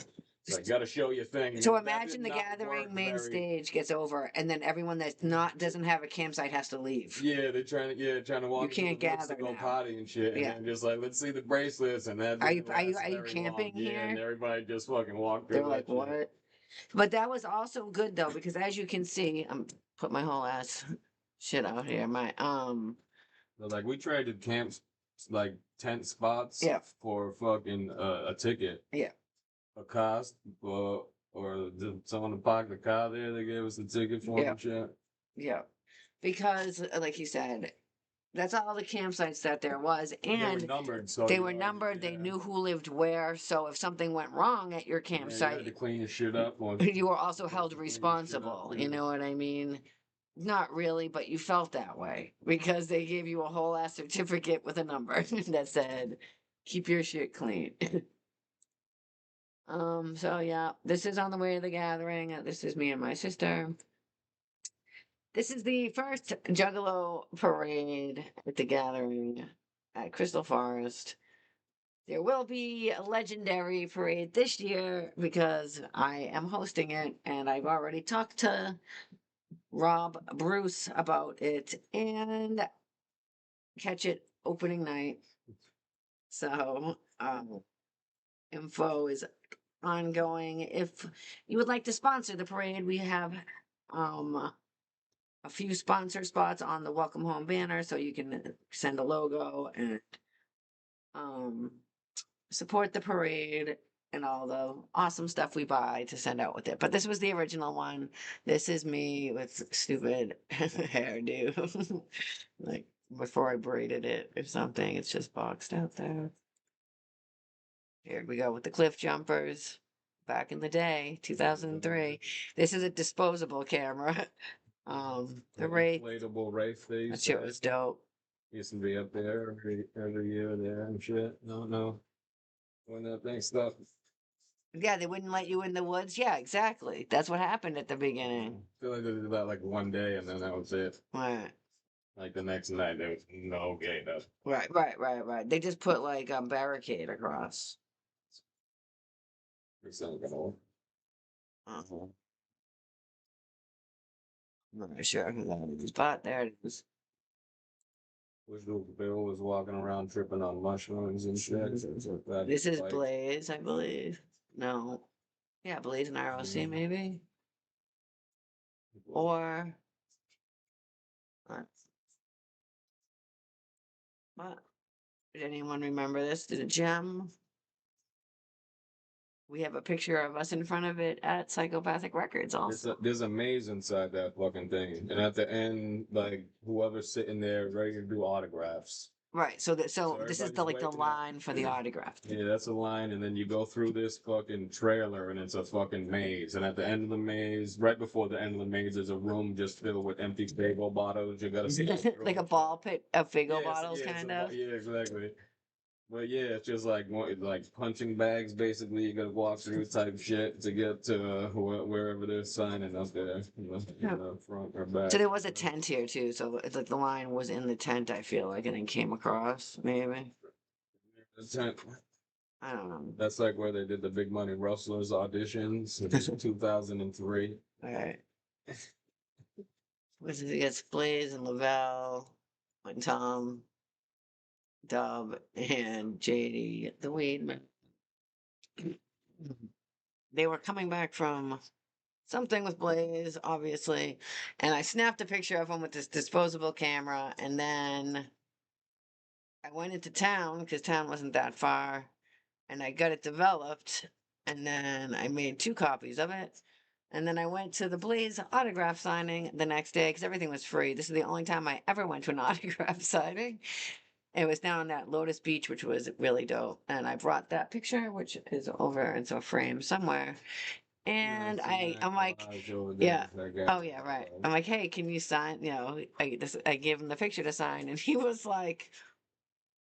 It's like, gotta show your thing. So That imagine did the not gathering work main very- stage gets over, and then everyone that's doesn't have a campsite has to leave. Yeah, they're trying to walk can't into the woods to gather go now. potty and shit, and Yeah. then just like let's see the bracelets, and that Are you- didn't are you- last are you very camping long. Yeah, and here? everybody just fucking walked through. They're that like, shit. what? But that was also good though, because as you can see, I'm put my whole ass shit out here. But, like we traded camps, like tent spots, Yeah. for fucking a ticket. Yeah. A cost, or someone to park the car there. They gave us the ticket for Yeah. and shit. Yeah, because like you said, that's all the campsites that there was, They were and numbered, so they you were know, numbered. They yeah. knew who lived where. So if something went wrong at your Yeah, you had to campsite, clean your shit up. Or you were also you had held to clean your shit responsible. up, You yeah. know what I mean? Not really, but you felt that way because they gave you a whole ass certificate with a number that said, "Keep your shit clean." So yeah, this is on the way to the gathering. This is me and my sister. This is the first Juggalo parade at the gathering at Crystal Forest. There will be a legendary parade this year because I am hosting it, and I've already talked to Rob Bruce about it and catch it opening night. So, info is ongoing. If you would like to sponsor the parade, we have a few sponsor spots on the welcome home banner, so you can send a logo and support the parade and all the awesome stuff we buy to send out with it. But this was the original one. This is me with stupid hairdo. Like before I braided it or something. It's just boxed out there. Here we go with the cliff jumpers. Back in the day, 2003. This is a disposable camera. The Wraith. Inflatable Wraith they That used shit to was dope. used to be up there every year there and shit. No. When that thing stopped. Yeah, they wouldn't let you in the woods. Yeah, exactly. That's what happened at the beginning. I feel like they did that like one day and then that was it. Right. Like the next night there was no gate up. Right. They just put like a barricade across. It's not gonna work. Uh-huh. I'm not sure who that is, but there it is. Wish Bill was walking around tripping on mushrooms and shit. This is Blaze, I believe. No. Yeah, Blaze and ROC maybe. Or what? Did anyone remember this? Did it gem? We have a picture of us in front of it at Psychopathic Records also. There's a maze inside that fucking thing, and at the end, like whoever's sitting there ready to do autographs. Right. So this is the everybody's waiting line for the autograph. Yeah, that's a line, and then you go through this fucking trailer, and it's a fucking maze. And at the end of the maze, right before the end of the maze, there's a room just filled with empty Faygo bottles. You gotta see Like a ball pit of Faygo bottles, it's kind of. Yeah, exactly. But yeah, it's just like punching bags. Basically, you gotta walk through type shit to get to wherever they're signing up there, front or back. So there was a tent here too. So it's like the line was in the tent. I feel like, and then came across maybe. I don't know. That's like where they did the Big Money Rustlers auditions in 2003. All right. Was it against Blaze and Lavelle, and Tom, Dub, and JD, the weed man. They were coming back from something with Blaze, obviously, and I snapped a picture of him with this disposable camera, and then I went into town because town wasn't that far, and I got it developed, and then I made 2 copies of it. And then I went to the Blaze autograph signing the next day because everything was free. This is the only time I ever went to an autograph signing. It was down at Lotus Beach, which was really dope. And I brought that picture, which is over in a frame somewhere. And I'm like, yeah, oh yeah, right. I'm like, hey, can you sign? You know, I gave him the picture to sign, and he was like,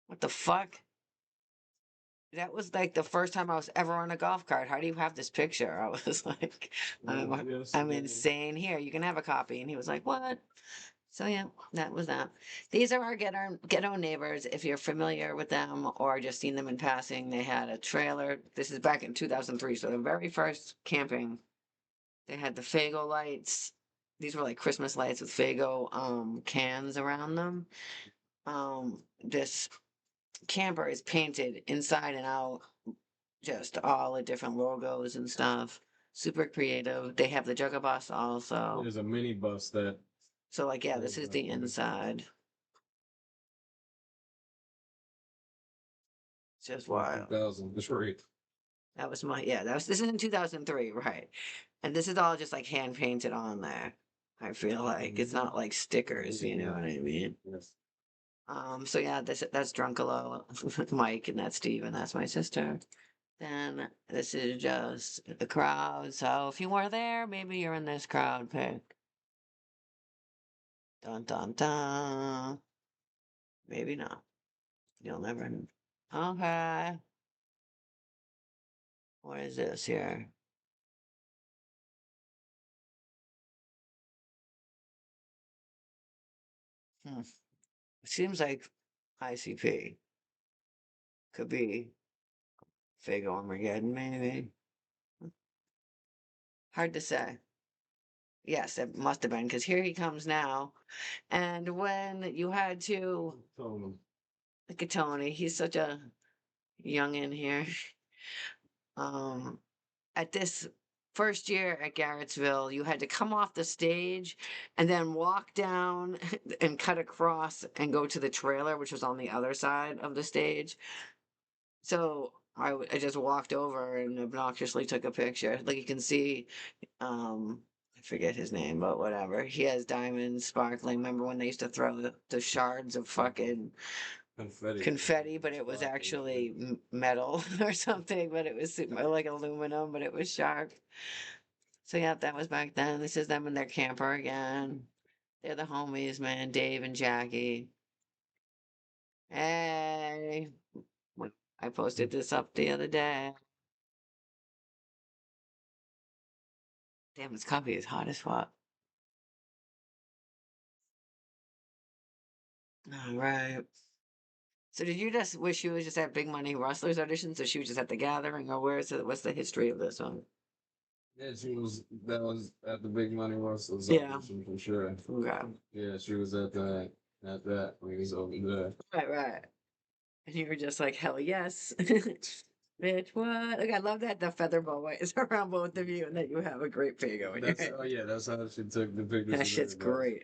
what the fuck? That was like the first time I was ever on a golf cart. How do you have this picture? I was like, I'm insane. Here, you can have a copy. And he was like, what? So yeah, that was that. These are our ghetto neighbors. If you're familiar with them or just seen them in passing, they had a trailer. This is back in 2003, so the very first camping. They had the Fago lights. These were like Christmas lights with Fago cans around them. This camper is painted inside and out, just all the different logos and stuff. Super creative. They have the Jugga bus also. There's a mini bus that. So like, yeah, this is the inside. It's just wild. 2003. That was this is in 2003, right? And this is all just like hand painted on there. I feel like it's not like stickers, you know what I mean? Yes. So yeah, that's Drunkalo, Mike, and that's Steve, and that's my sister. Then this is just the crowd. So if you were there, maybe you're in this crowd pick. Dun dun dun. Maybe not. You'll never know. Okay. What is this here? Hmm. Seems like ICP. Could be Fago Armageddon, maybe. Hard to say. Yes, it must have been, because here he comes now. And when you had to look at Tony, he's such a youngin' here. At this first year at Garrettsville, you had to come off the stage and then walk down and cut across and go to the trailer, which was on the other side of the stage. So I just walked over and obnoxiously took a picture. Like you can see, I forget his name, but whatever. He has diamonds sparkling. Remember when they used to throw the shards of fucking confetti, but it was actually metal or something, but it was like aluminum, but it was sharp. So yeah, that was back then. This is them in their camper again. They're the homies, man, Dave and Jackie. Hey, I posted this up the other day. Damn, this coffee is hot as fuck. All right. So did you just wish you was just at Big Money Rustlers audition, so she was just at the gathering, or what's the history of this one? Yeah, that was at the Big Money Rustlers Yeah. audition for sure. Okay. Yeah, she was at that when he was over there. Right. And you were just like, hell yes. Bitch, what? Like, I love that the feather boa is around both of you and that you have a great Fago in your hand. Oh yeah, that's how she took the pictures. That shit's great.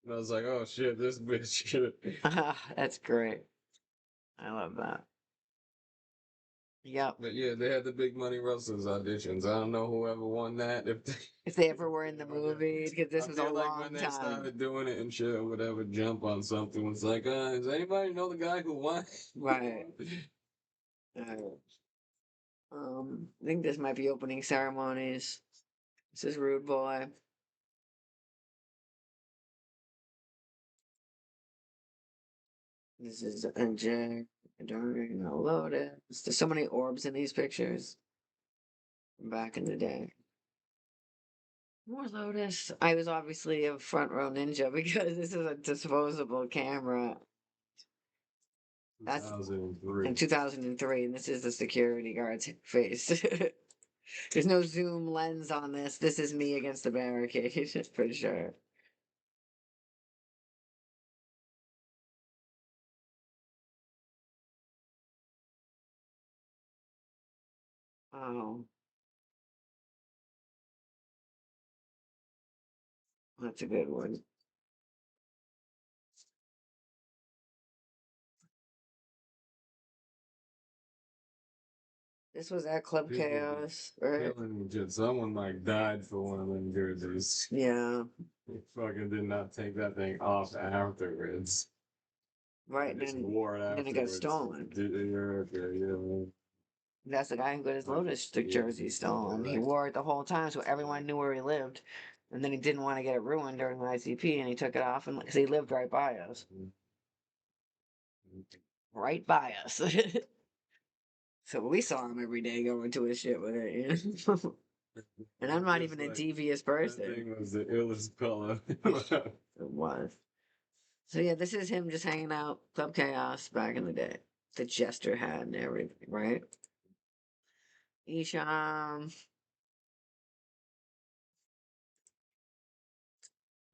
And I was like, oh shit, this bitch. That's great. I love that. Yep. But yeah, they had the Big Money Rustlers auditions. I don't know whoever won that. If they ever were in the movie, because this was a long when they time. started doing it and shit or whatever, jump on something. It's like, does anybody know the guy who won? Right. I think this might be opening ceremonies. This is Rude Boy. This is NJ. During the Lotus. There's so many orbs in these pictures. From back in the day. More Lotus. I was obviously a front row ninja because this is a disposable camera. That's 2003. in 2003, and this is the security guard's face. There's no zoom lens on this. This is me against the barricade for sure. Oh, that's a good one. This was at Club People be Chaos, right? killing each other. Someone like died for one of them jerseys. Yeah, He fucking did not take that thing off afterwards. right. He just And wore it then it got afterwards. stolen. Yeah. That's the guy who got his Lotus stick Yeah, jersey yeah, stolen. He right. wore it the whole time, so everyone knew where he lived. And then he didn't want to get it ruined during the ICP, and he took it off, and because he lived right by us, right by us. So we saw him every day going to his shit with it. You know? And I'm not Just even a like, devious that person. thing was the illest color. It was. So yeah, this is him just hanging out, Club Chaos back in the day. The jester hat and everything, right? Isham,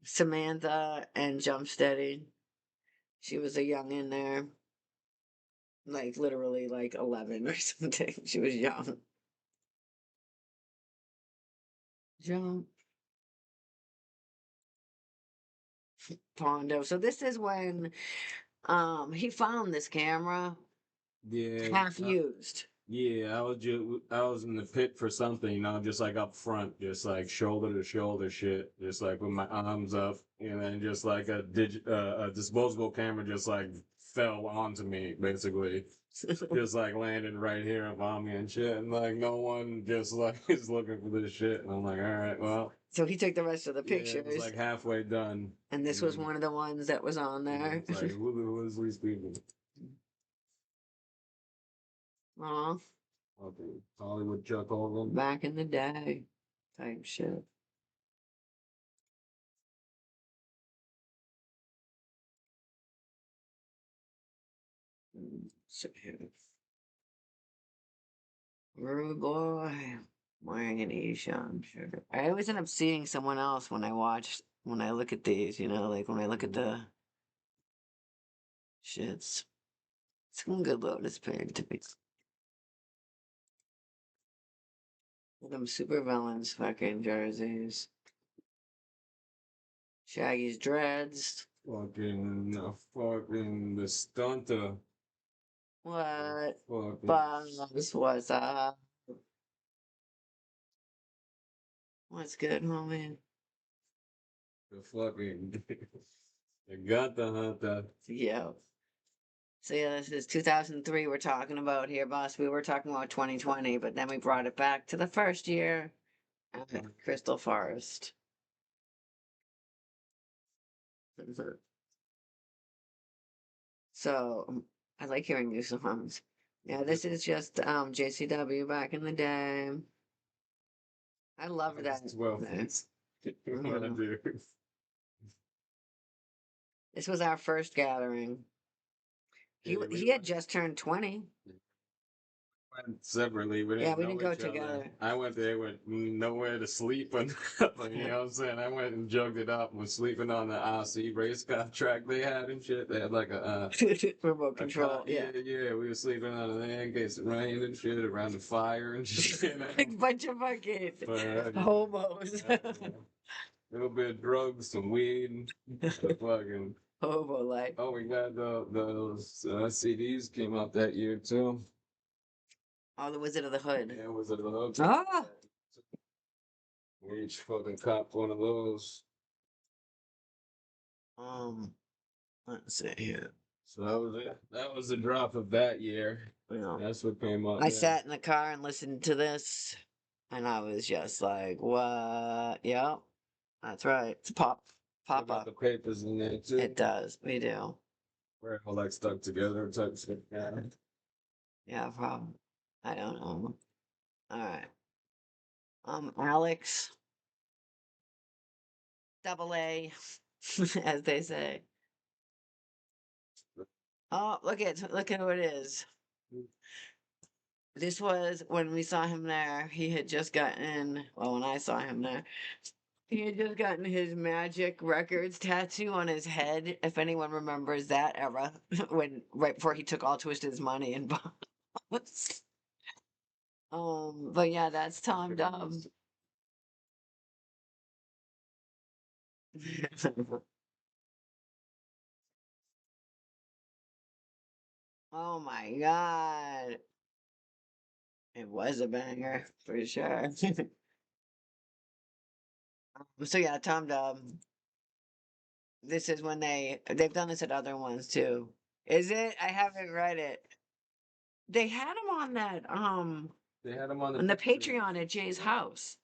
Samantha, and Jumpsteady. She was a young in there, like literally like 11 or something. She was young. Jump Pondo. So this is when he found this camera Yeah, half used. yeah, I was in the pit for something, just like up front, just like shoulder to shoulder shit, just like with my arms up, and then just like a disposable camera just like fell onto me, basically, just like landing right here on me and shit, and like no one just like is looking for this shit, and I'm like, all right, well, So he took the rest of the yeah, it was pictures, like halfway done, and this was one of the ones that was on there. it's like who is these people? Aw, Okay, Hollywood Chuck Hogan. back in the day type shit. So, rude boy wearing an Esham shirt. I always end up seeing someone else when I look at these, like when I look at the shits. Some good Lotus paint to be. Them super villains fucking jerseys. Shaggy's dreads. Fucking the stunter. What? Fucking Buzz, what's up? What's good, homie? the fucking the Gata Hunter. Yeah. So yeah, this is 2003 we're talking about here, boss. We were talking about 2020, but then we brought it back to the first year at Crystal Forest. So I like hearing new songs. Yeah, this is just JCW back in the day. I love that. Well, it's what I Mhm. do. This was our first gathering. Yeah, He had just turned 20. went separately. We Yeah, didn't we didn't know go each other. together. I went there with nowhere to sleep and nothing. You know what I'm saying? I went and jugged it up. Was sleeping on the RC race car track they had and shit. They had like Remote a car. control, yeah. Yeah. We were sleeping on it there in case it rained and shit around the fire and shit. Like bunch of fucking But, hobos. a little bit of drugs, some weed, fucking. Hobo life. Oh, we got those CDs came out that year too. Oh, the Wizard of the Hood. Yeah, was it a hook? Ah, We each fucking copped one of those. um, let's see here. So that was it. That was the drop of that year. Yeah. That's what came up. I Yeah. sat in the car and listened to this, and I was just like, "What? Yep, that's right. It's Still pop got the up. papers in there too. It does. We do. Where all like stuck together type shit. Yeah. Yeah, problem. I don't know. All right. Alex, double A, as they say. Oh, look at who it is. This was when we saw him there. He had just gotten, well, when I saw him there, he had just gotten his Magic Records tattoo on his head. If anyone remembers that era, when right before he took all Twisted's money and bonds. But yeah, that's Tom Dub. Oh my God. It was a banger for sure. So yeah, Tom Dub. This is when they've done this at other ones too. Is it? I haven't read it. They had him on that They had him on on the Patreon. Patreon at Jay's house.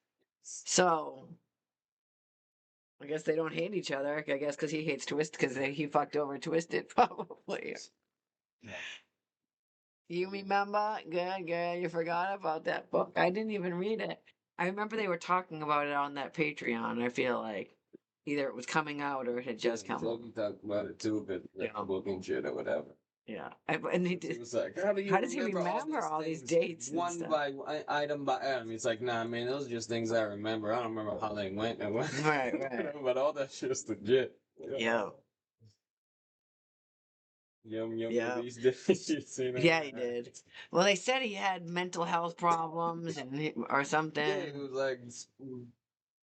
So I guess they don't hate each other. I guess because he hates Twist because he fucked over Twisted probably. You remember? Good, good. You forgot about that book. I didn't even read it. I remember they were talking about it on that Patreon. I feel like either it was coming out or it had just come out. We talked about it too, but Yeah. book and shit or whatever. Yeah. And he He did. was like, "How do you How does he remember all these things dates and one stuff?" by item by item?" He's like, "Nah, man, those are just things I remember. I don't remember how they went and what." Right, right. But all that shit's legit. Yeah. Yum Yeah. release dates. You seen that? Yeah, he did. Well, they said he had mental health problems or Yeah, he something. was like,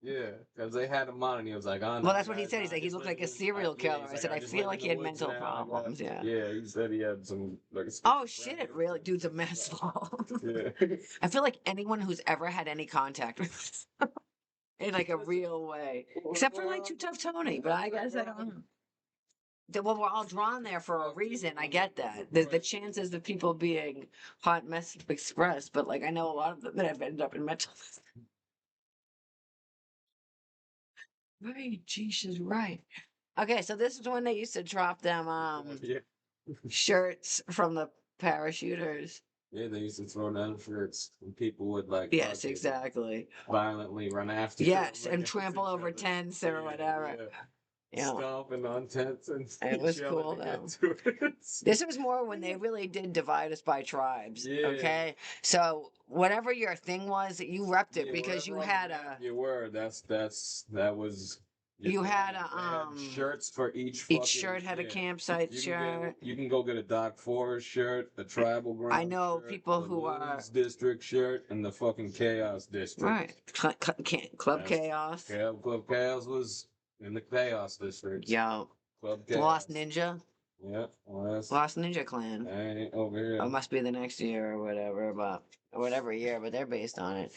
yeah, because they had him on and he was like, "Oh no, Well, that's what he guys, said. He's I like, he just looked live like in a the, serial yeah." killer. He's I like, said, "I I just feel live in like the he had woods mental now. I got, problems. Yeah. yeah." He said he had some like Oh shit, it schizophrenia really, and dude's a some mess. stuff. Yeah. I feel like anyone who's ever had any contact with us in like a real way, except for like Too Tough Tony, but I guess I don't know. Well, we're all drawn there for a reason. I get that. There's the chances of people being hot mess expressed, but like I know a lot of them that have ended up in mental. Right, Jeesh is right. Okay, so this is when they used to drop them Yeah. shirts from the parachuters. Yeah, they used to throw down shirts and people would like Yes, fucking exactly. violently run after Yes, them and against trample each over other. tents or whatever. Yeah. Yeah, Stomping on tents and it was each other cool to though. get to it. This was more when they really did divide us by tribes. Yeah. Okay, so whatever your thing was, you repped it Yeah, because you wherever on had the map you were, that was your you thing. had They had shirts for each each fucking, shirt had a yeah. campsite shirt. You can go get a Doc Forest shirt, a Tribal I Ground know shirt, people the who are Loons District shirt, and the fucking Chaos District. right. Club That's, Chaos. Club Chaos was in the Chaos District. Yeah, Club the Lost Chaos. Ninja. Yeah, well, that's Lost Ninja Clan. I ain't over here. It must be the next year or whatever, but whatever year, but they're based on it.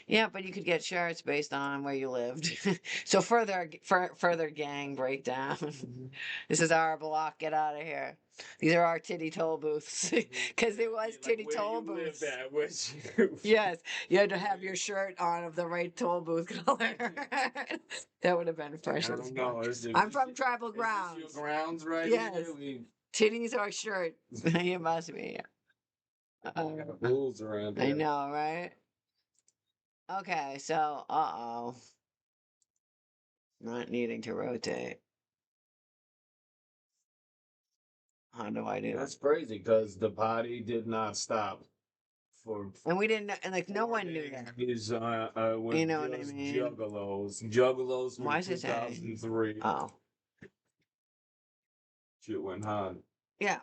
Yeah, but you could get shirts based on where you lived. So further gang breakdown. This is our block. Get out of here. These are our titty toll booths because there was titty toll booths. Yes, you had to have your shirt on of the right toll booth color. That would have been fresh. I don't know. I'm from Tribal Grounds. Is this your grounds right Yes. here? Titties or shirt. You must be. Bulls around I here. know, right? Okay, so uh-oh. Not needing to rotate. How do I do That's that? crazy because the body did not stop for And we didn't know, and like no 4 one knew that. days. Was You know what I just mean? Juggalos. Juggalos from Why is it saying? 2003. Oh, Shit went hard. yeah.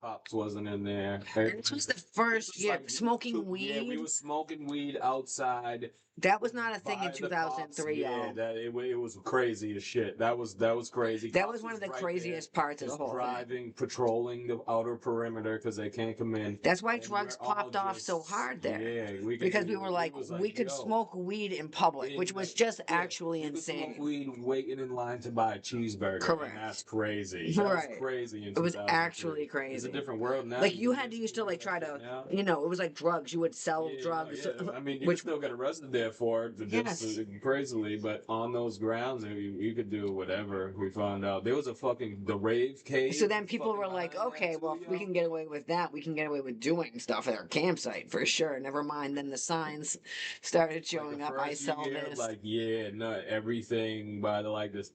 Pops wasn't in there. And this was the first This was year like smoking weed. Yeah, we were smoking weed outside. That was not a thing in by the cops. 2003, Yeah, y'all. it was crazy as shit. That was crazy. That Cops was one of the right craziest there, parts of the just whole thing. driving, patrolling the outer perimeter because they can't come in. That's why And drugs we're all popped off so just- hard there. Yeah, we could Because do- we were like, was we could yo, smoke weed in public, in which was the- just yeah, actually you could smoke insane. weed waiting in line to buy a cheeseburger. Correct. And that's crazy. That Right. was crazy in It was 2003. actually It's crazy. a different world now. Like you can had to get used to like try that to, shit now. you know, it was like drugs. You would sell Yeah, no, drugs. yeah. I mean, you which could still get arrested there for it, Yes. crazily. But on those grounds, you could do whatever. We found out there was the rave cave. So then people fucking were like, behind that okay, too, well, if we yo. can get away with that, we can get away with doing stuff at our campsite for sure. Never mind. Then the signs started showing Like up. the I first sell year, this. like yeah, no, everything by the like this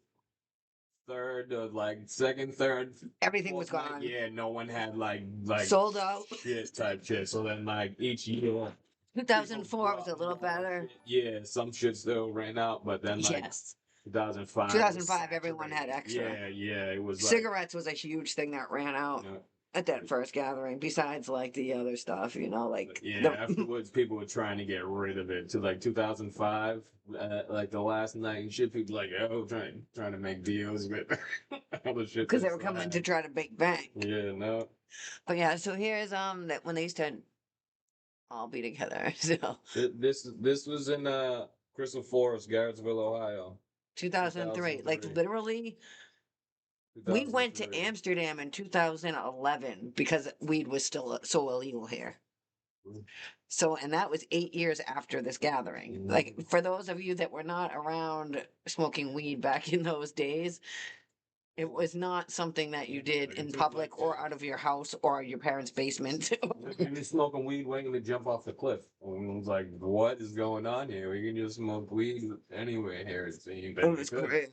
third or like second, third, Everything was fourth night, gone. yeah, no one had like Sold out. shit type shit. So then like each year, people 2004 was a dropped little more better. shit. Yeah, some shit still ran out, but then like Yes. 2005, 2005, everyone had extra. Yeah, it was like Cigarettes was a huge thing that ran out you know, at that first gathering, besides like the other stuff, like yeah. Afterwards, people were trying to get rid of it. To like 2005, like the last night and shit. People like, oh, trying to make deals with all the shit because they they were still coming to had. try to make bank. Yeah, no. But yeah, so here's that when they used to all be together. So This was in Crystal Forest, Garrettsville, Ohio, 2003, like 2003, literally, we went to 2003. Amsterdam in 2011 because weed was still so illegal here. So, and that was 8 years after this gathering. Like, for those of you that were not around smoking weed back in those days, it was not something that you did in public or out of your house or your parents' basement. And he's smoking weed waiting to jump off the cliff. And I was like, what is going on here? We can just smoke weed anywhere here, it seemed. It was crazy.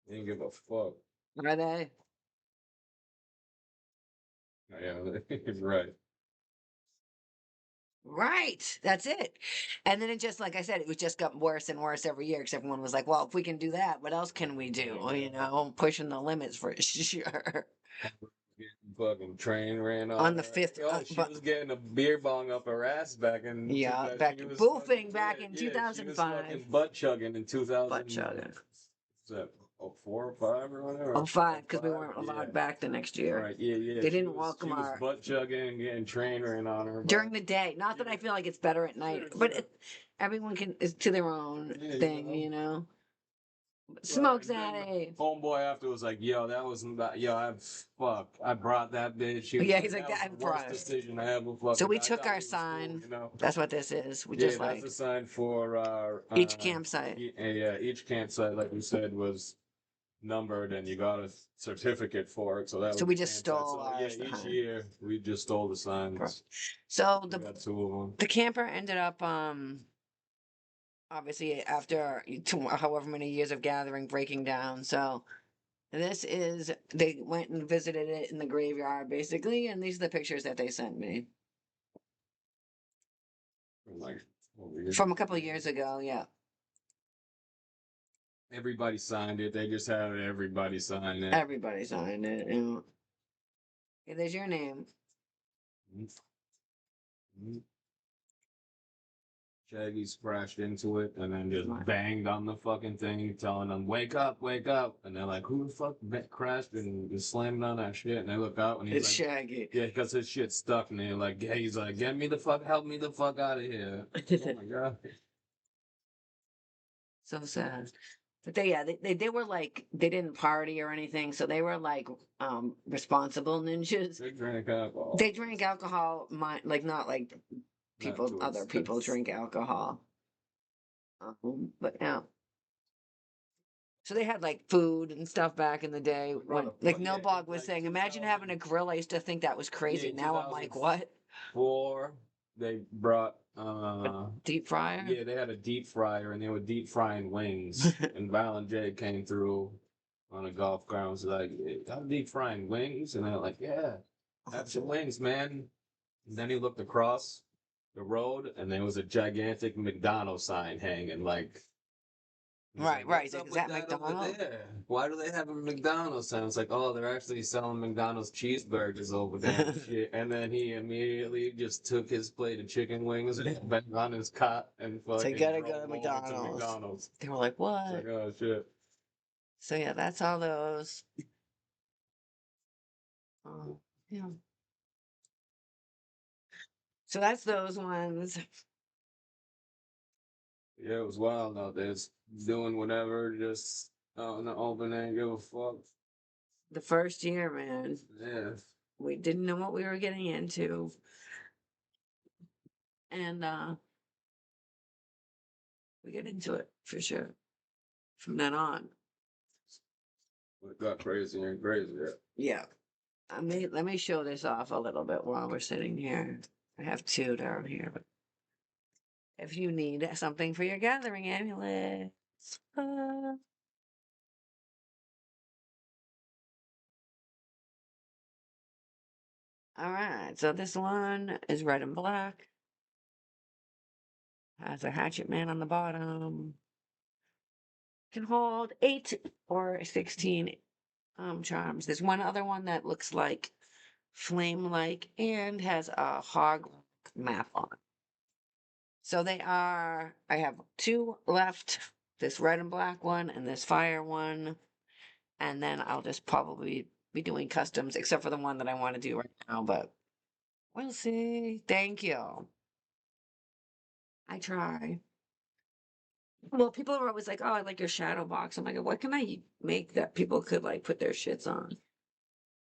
They didn't give a fuck. Are they? Yeah, he's right. Right. That's it. And then it just, like I said, it was just got worse and worse every year because everyone was like, well, if we can do that, what else can we do? Pushing the limits for sure. Getting fucking train ran on On the her. fifth, Oh, she but was getting a beer bong up her ass back in yeah, she was boofing fucking, back in yeah, she was 2005. fucking butt chugging in Butt 2000. chugging. Was that 04 or 5 or whatever? Oh, five, because we 05? weren't Yeah. allowed back the next year. Right, yeah. They didn't welcome She was our butt chugging and getting train ran on her. during the day. Not that I feel like it's better at night, Sure, but sure. everyone can is to their own Yeah, thing. Well, Smokes and at then a. homeboy after was like, yo, that was not, yo, I brought that bitch. She was Yeah, like, he's like that was that. I'm the worst proud. decision I ever fucking. So we I took thought our he was cool, sign. you know. That's what this is. We Yeah, just that's a sign for each campsite. each campsite, like we said, was numbered, and you got a certificate for it. So that So was we the just campsite. stole So yeah, ours. each year we just stole the signs. So We got 2 of them. the camper ended up obviously after however many years of gathering breaking down. So this is they went and visited it in the graveyard basically, and these are the pictures that they sent me Like over here. from a couple of years ago. Yeah. Everybody signed it. They just had everybody sign it. Everybody signed it. Yeah, there's your name. Mhm. Shaggy's crashed into it and then just banged on the fucking thing, telling them, wake up, wake up. And they're like, who the fuck crashed and just slammed on that shit? And they look out and he's It's like, Shaggy. yeah, because his shit's stuck. And they're like, yeah, he's like, get me the fuck, help me the fuck out of here. Oh my God. So sad. But they were like they didn't party or anything, so they were like responsible ninjas. They drank alcohol. They drank alcohol, like not like to other people excess. drink alcohol. But yeah. So they had like food and stuff back in the day when, like Yeah, Nilbog was like saying, imagine having a grill. I used to think that was crazy. Yeah, Now I'm like, what? 2004, they brought Deep fryer? yeah, they had a deep fryer and they were deep frying wings. And Val and Jay came through on a golf grounds like, hey, I'm deep frying wings, and they're like, yeah, have some wings, man. And then he looked across the road and there was a gigantic McDonald's sign hanging like. He's Right, like, right. what's up Is with that that over McDonald's? there? Why do they have a McDonald's sign? It's like, oh, they're actually selling McDonald's cheeseburgers over there and shit. And then he immediately just took his plate of chicken wings and went on his cot and So fucking you gotta drove go to over to McDonald's. McDonald's. They were like, It's what? like, oh shit. So yeah, that's all those. Oh, yeah. So that's those ones. Yeah, it was wild out there. It's doing whatever, just out in the open, ain't give a fuck. The first year, man, Yeah. we didn't know what we were getting into. And we get into it for sure from then on. It got crazier and crazier. Yeah. Let me show this off a little bit while we're sitting here. I have two down here, but if you need something for your gathering amulet, All right, so this one is red and black. Has a hatchet man on the bottom. Can hold 8 or 16 charms. There's one other one that looks like flame-like and has a hog map on it. So they are, I have 2 left, this red and black one and this fire one. And then I'll just probably be doing customs, except for the one that I want to do right now, but we'll see. Thank you. I try. Well, people are always like, "Oh, I like your shadow box." I'm like, "What can I make that people could like put their shits on?"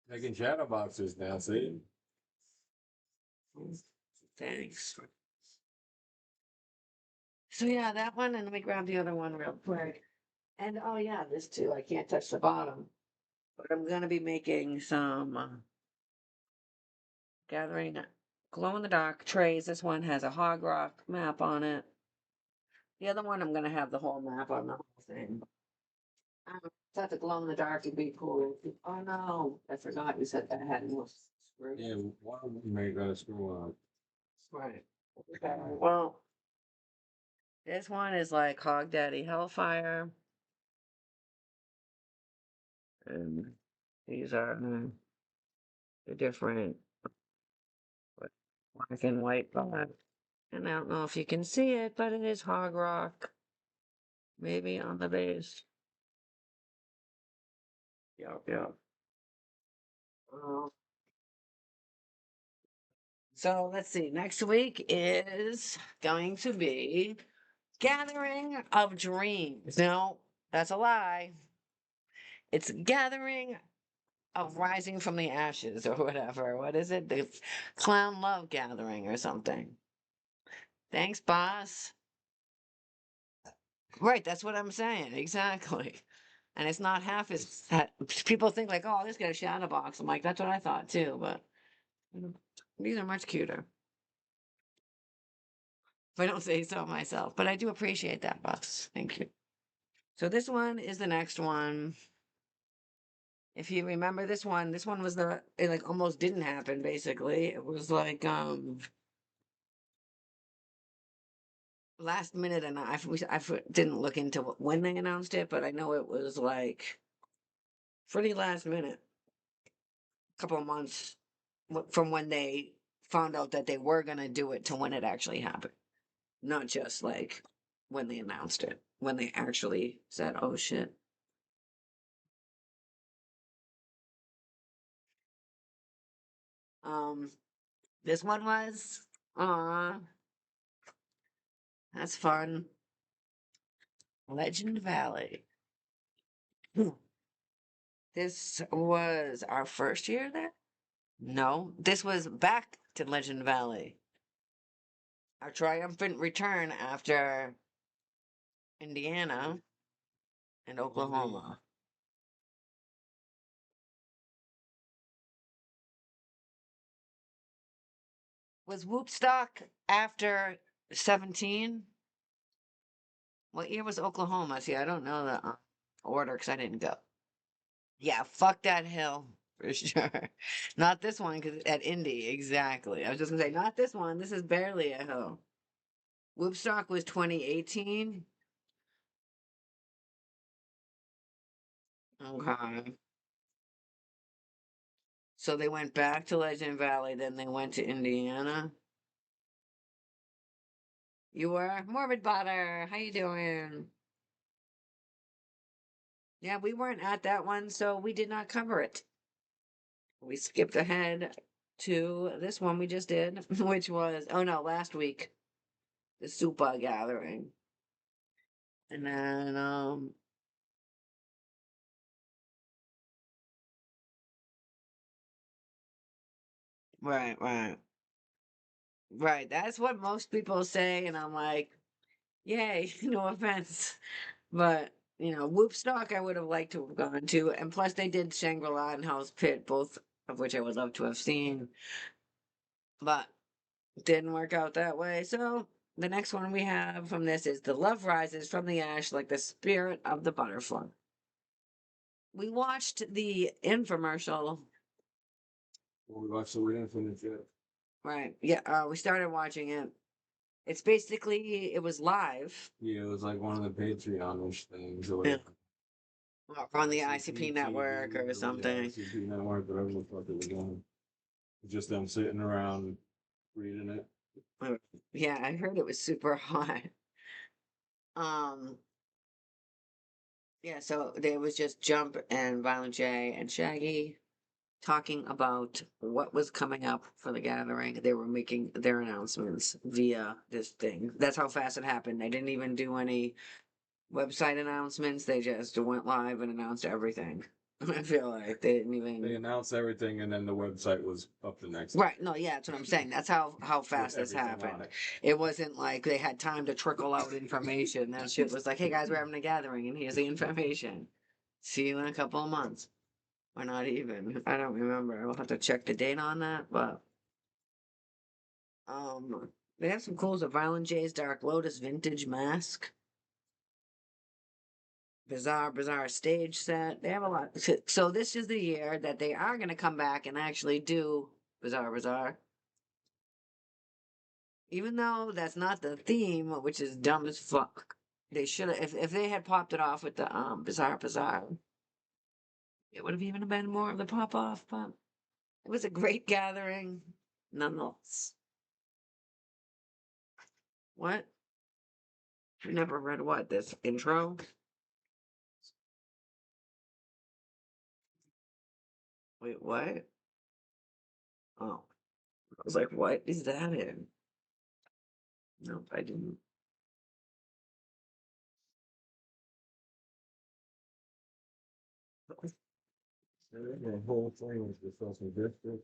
Making shadow boxes now, see? Thanks. So yeah, that one, and let me grab the other one real quick. And oh yeah, this too. I can't touch the bottom, but I'm gonna be making some gathering glow in the dark trays. This one has a hog rock map on it. The other one, I'm gonna have the whole map on the whole thing. I thought the glow in the dark would be cool. Oh no, I forgot you said that had more screw. Yeah, one of them may go screw on. Right. Okay. Well, this one is like Hog Daddy Hellfire. And these are the different what, black and white bond. And I don't know if you can see it, but it is hog rock. Maybe on the base. Yeah. Um, so let's see. Next week is going to be Gathering of Dreams. No, that's a lie. It's Gathering of Rising from the Ashes or whatever. What is it? The Clown Love Gathering or something. Thanks, boss. Right, that's what I'm saying. Exactly. And it's not half as people think like, oh, this got a shadow box. I'm like, that's what I thought too, but these are much cuter. If I don't say so myself, but I do appreciate that, boss. Thank you. So this one is the next one. If you remember this one was it like almost didn't happen basically. It was like last minute, and didn't look into when they announced it, but I know it was like pretty last minute, a couple of months from when they found out that they were gonna do it to when it actually happened, not just like when they announced it, when they actually said, "Oh shit." Um, this one was, that's fun. Legend Valley. This was our first year there? No, this was back to Legend Valley. Our triumphant return after Indiana and Oklahoma. Was Whoopstock after 17? What year was Oklahoma? See, I don't know the order because I didn't go. Yeah, fuck that hill for sure. Not this one because at Indy, exactly. I was just gonna say, not this one. This is barely a hill. Whoopstock was 2018. Okay. So they went back to Legend Valley, then they went to Indiana. You were Morbid Butter. How you doing? Yeah, we weren't at that one, so we did not cover it. We skipped ahead to this one we just did, which was, oh no, last week, the Super Gathering. And then, right. Right. That's what most people say. And I'm like, yay, no offense. But, Whoopstock I would have liked to have gone to. And plus, they did Shangri-La and Hell's Pit, both of which I would love to have seen. But didn't work out that way. So the next one we have from this is The Love Rises from the Ash like the spirit of the butterfly. We watched the infomercial We watched it. We didn't finish it. Right. Yeah. We started watching it. It's basically it was live. Yeah, it was like one of the Patreon-ish things or Yeah. whatever. On the ICP ICP network or TV, something. ICP network, whatever the fuck it was on. Just them sitting around reading it. Yeah, I heard it was super hot. Um, yeah, so there was just Jump and Violent J and Shaggy talking about what was coming up for the gathering. They were making their announcements via this thing. That's how fast it happened. They didn't even do any website announcements. They just went live and announced everything. I feel like they didn't They even. announced everything, and then the website was up the next day Right, no, yeah, that's what I'm saying. That's how with fast this everything on happened. it. It wasn't like they had time to trickle out information. That shit was like, hey guys, we're having a gathering and here's the information. See you in a couple of months. Or not even. I don't remember. We'll have to check the date on that, but they have some cool stuff. Violent J's Dark Lotus vintage mask. Bizarre stage set. They have a lot. So this is the year that they are gonna come back and actually do Bizarre. Even though that's not the theme, which is dumb as fuck. They should have if they had popped it off with the Bizarre, it would have even been more of the pop off, but it was a great gathering nonetheless. What? You never read what? This intro? Wait, what? Oh. I was like, what is that in? Nope, I didn't. The whole thing was just something different.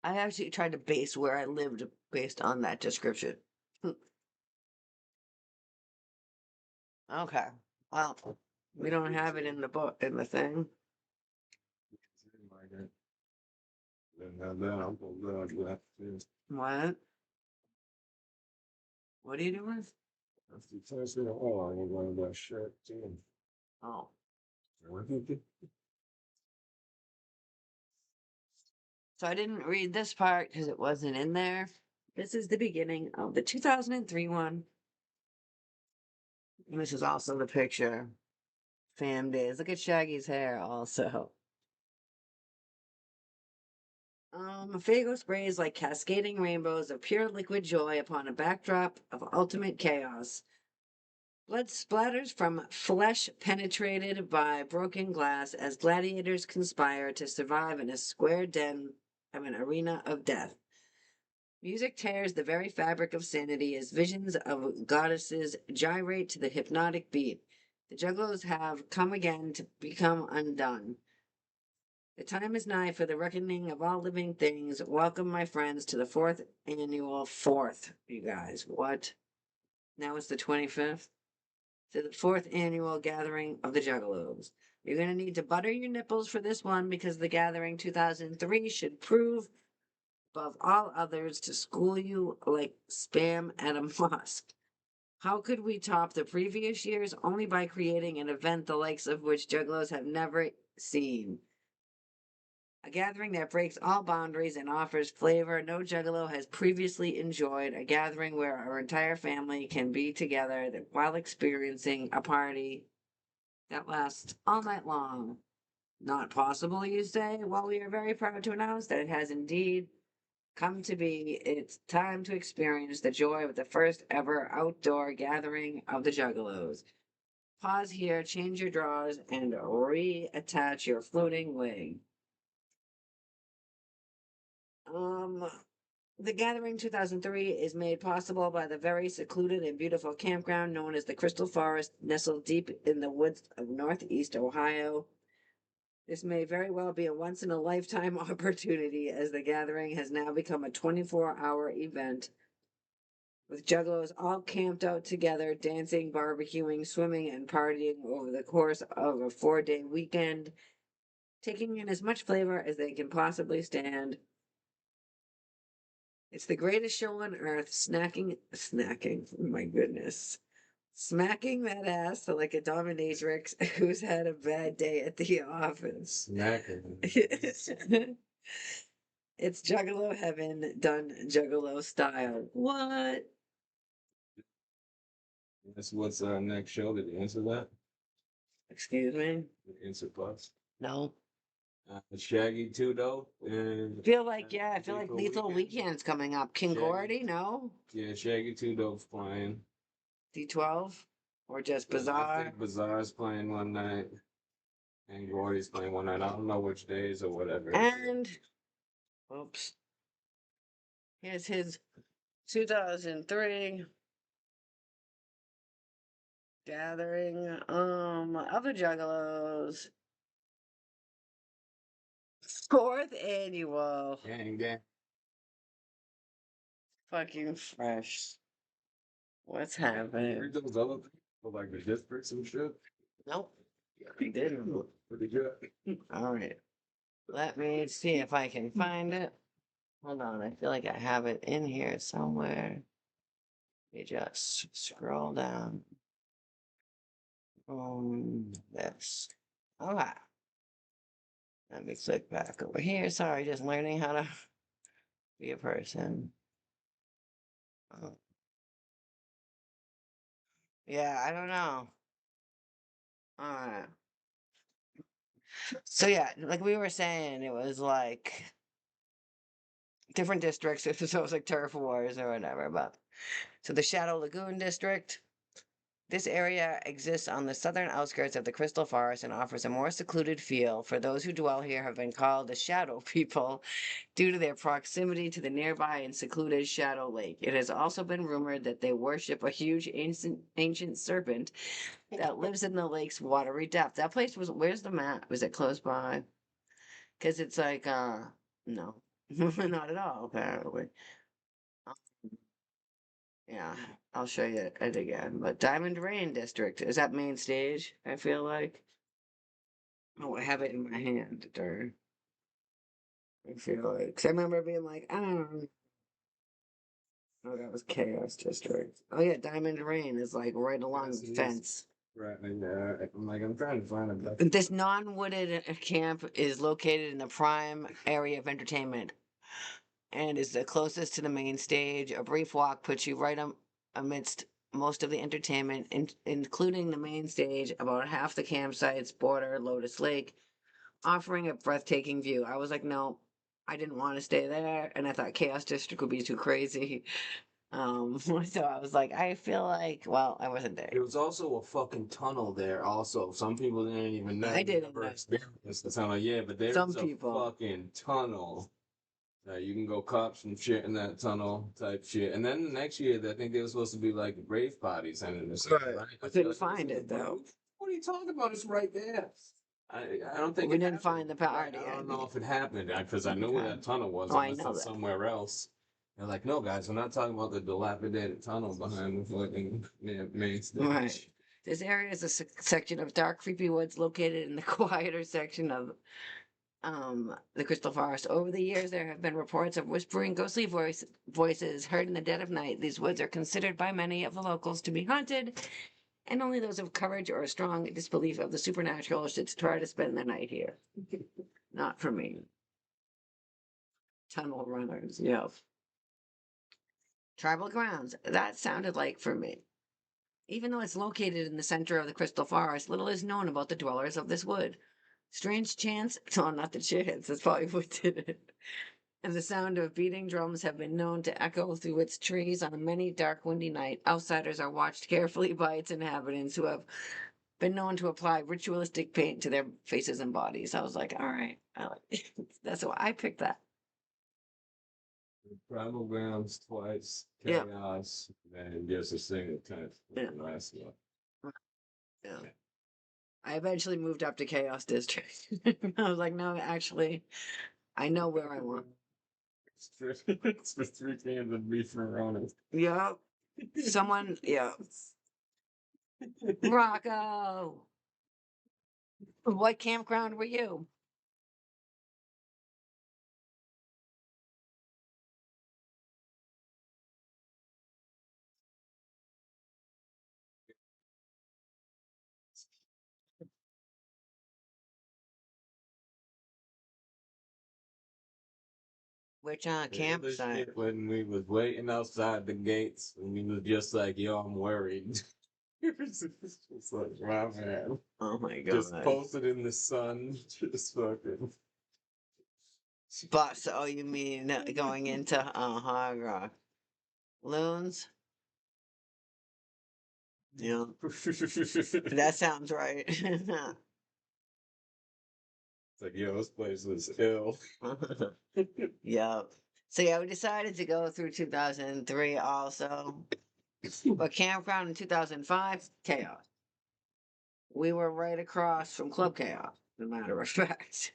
I actually tried to base where I lived based on that description. Okay. Well, we don't have it in the book in the thing. Like it. Then I'm gonna do that too. What? What are you doing? That's the first thing. Oh, I'm going to that shirt too. Oh. So I didn't read this part because it wasn't in there. This is the beginning of the 2003 one. And this is also the picture. Fam days. Look at Shaggy's hair also. Fago sprays like cascading rainbows of pure liquid joy upon a backdrop of ultimate chaos. Blood splatters from flesh penetrated by broken glass as gladiators conspire to survive in a square den of an arena of death. Music tears the very fabric of sanity as visions of goddesses gyrate to the hypnotic beat. The juggalos have come again to become undone. The time is nigh for the reckoning of all living things. Welcome, my friends, to the fourth, you guys. What? Now it's the 25th? To the fourth annual gathering of the Juggalos. You're going to need to butter your nipples for this one because the gathering 2003 should prove above all others to school you like spam at a mosque. How could we top the previous years? Only by creating an event the likes of which Juggalos have never seen. A gathering that breaks all boundaries and offers flavor no juggalo has previously enjoyed. A gathering where our entire family can be together while experiencing a party that lasts all night long. Not possible, you say? Well, we are very proud to announce that it has indeed come to be. It's time to experience the joy of the first ever outdoor gathering of the Juggalos. Pause here, change your drawers, and reattach your floating wig. Um, the Gathering 2003 is made possible by the very secluded and beautiful campground known as the Crystal Forest, nestled deep in the woods of Northeast Ohio. This may very well be a once in a lifetime opportunity as the gathering has now become a 24-hour event with juggalos all camped out together, dancing, barbecuing, swimming, and partying over the course of a 4-day weekend, taking in as much flavor as they can possibly stand. It's the greatest show on earth, snacking, oh my goodness. Smacking that ass to like a dominatrix who's had a bad day at the office. Smacking. It's Juggalo heaven done Juggalo style. What? That's what's our next show. Did you answer that? Excuse me? Answer plus. No. Shaggy too though. And I feel like Lethal Weekend. Weekend's coming up. King Shaggy. Gordy, no? Yeah, Shaggy Two Dope's playing. D12? Or just I Bizarre? think Bazaar's playing one night. And Gordy's playing one night. I don't know which days or whatever. And oops. Here's his 2003 gathering. Other Juggalos. Fourth annual. Gang. Fucking fresh. What's Read happening? those other things for like the districts and shit. Nope. He didn't. Pretty good. All right. Let me see if I can find it. Hold on. I feel like I have it in here somewhere. You just scroll down. This. Okay. Let me click back over here. Sorry, just learning how to be a person. Oh. Yeah, I don't know. Alright. So yeah, like we were saying, it was like different districts. So it was like turf wars or whatever. But so the Shadow Lagoon district. This area exists on the southern outskirts of the Crystal Forest and offers a more secluded feel. For those who dwell here have been called the Shadow People due to their proximity to the nearby and secluded Shadow Lake. It has also been rumored that they worship a huge ancient serpent that lives in the lake's watery depth. That place was, where's the map? Was it close by? Because it's like, no, not at all, apparently. Yeah, I'll show you it again. But Diamond Rain District is that main stage, I feel like. Oh, I have it in my hand, darn. I feel like, because I remember being like, I don't know. Oh, that was Chaos District. Oh, yeah, Diamond Rain is like right along the fence. Right, and I'm trying to find it. This non-wooded camp is located in the prime area of entertainment and is the closest to the main stage. A brief walk puts you right amidst most of the entertainment, including the main stage, about half the campsites border Lotus Lake, offering a breathtaking view. I was like, no, I didn't want to stay there, and I thought Chaos District would be too crazy. So I was like, I feel like, well, I wasn't there. There was also a fucking tunnel there. Also, some people didn't even know. I didn't never know. experienced the tunnel. Yeah, but there's Some a people. fucking tunnel. You can go cop some shit in that tunnel type shit. And then the next year, I think there was supposed to be like rave parties and this. Right. I couldn't find it though. What are you talking about? It's right there. I don't think We it didn't happened. find the party. I don't know if it happened because I knew where Okay. that tunnel was. Oh, I Unless know it's that. somewhere else. They're like, no, guys, we're not talking about the dilapidated tunnel behind the fucking main stage. Right. This area is a section of dark, creepy woods located in the quieter section of the Crystal Forest. Over the years, there have been reports of whispering, ghostly voices heard in the dead of night. These woods are considered by many of the locals to be haunted, and only those of courage or a strong disbelief of the supernatural should try to spend the night here. Not for me. Tunnel runners, yep. Tribal grounds. That sounded like for me. Even though it's located in the center of the Crystal Forest, little is known about the dwellers of this wood. Strange chants, no, not the chants, that's probably what did it. And the sound of beating drums have been known to echo through its trees on a many dark, windy night. Outsiders are watched carefully by its inhabitants who have been known to apply ritualistic paint to their faces and bodies. I was like, all right, I like that's why I picked that. Primal grounds twice, Yeah. chaos, and just a single kind Yeah. of last one. Yeah. I eventually moved up to Chaos District. I was like, no, actually, I know where I want. It's for 3 cans of beef Verona. Yeah. Someone, yeah. Rocco. What campground were you? Which The other campsite? shit when we was waiting outside the gates, and we was just like, "Yo, I'm worried." It was just like, wow, man. Oh my Just god. posted in the sun, just fucking. But oh, you mean going into Hard Rock? Loons? Yeah, that sounds right. It's like, yo, this place was ill. Yeah. So yeah, we decided to go through 2003 also. But campground in 2005, chaos. We were right across from Club Chaos, as a matter of fact.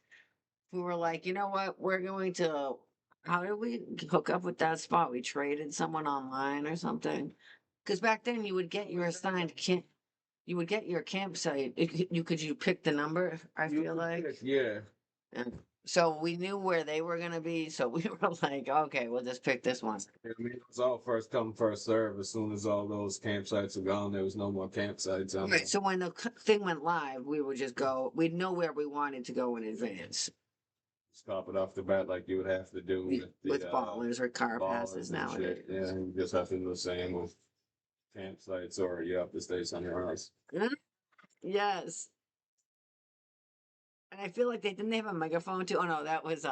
We were like, you know what? We're going to. How did we hook up with that spot? We traded someone online or something. Because back then you would get your assigned camp. You would get your campsite. You pick the number. I You feel could like. pick, yeah. And so we knew where they were gonna be. So we were like, okay, we'll just pick this one. I mean, it was all first come, first serve. As soon as all those campsites were gone, there was no more campsites on Right. So when the thing went live, we would just go. We'd know where we wanted to go in advance. Stop it off the bat like you would have to do With the ballers or car passes ballers and nowadays. shit. Yeah, you just have to do the same with campsites, or you have to stay somewhere else. Yes. And I feel like they didn't have a megaphone too. Oh no, that was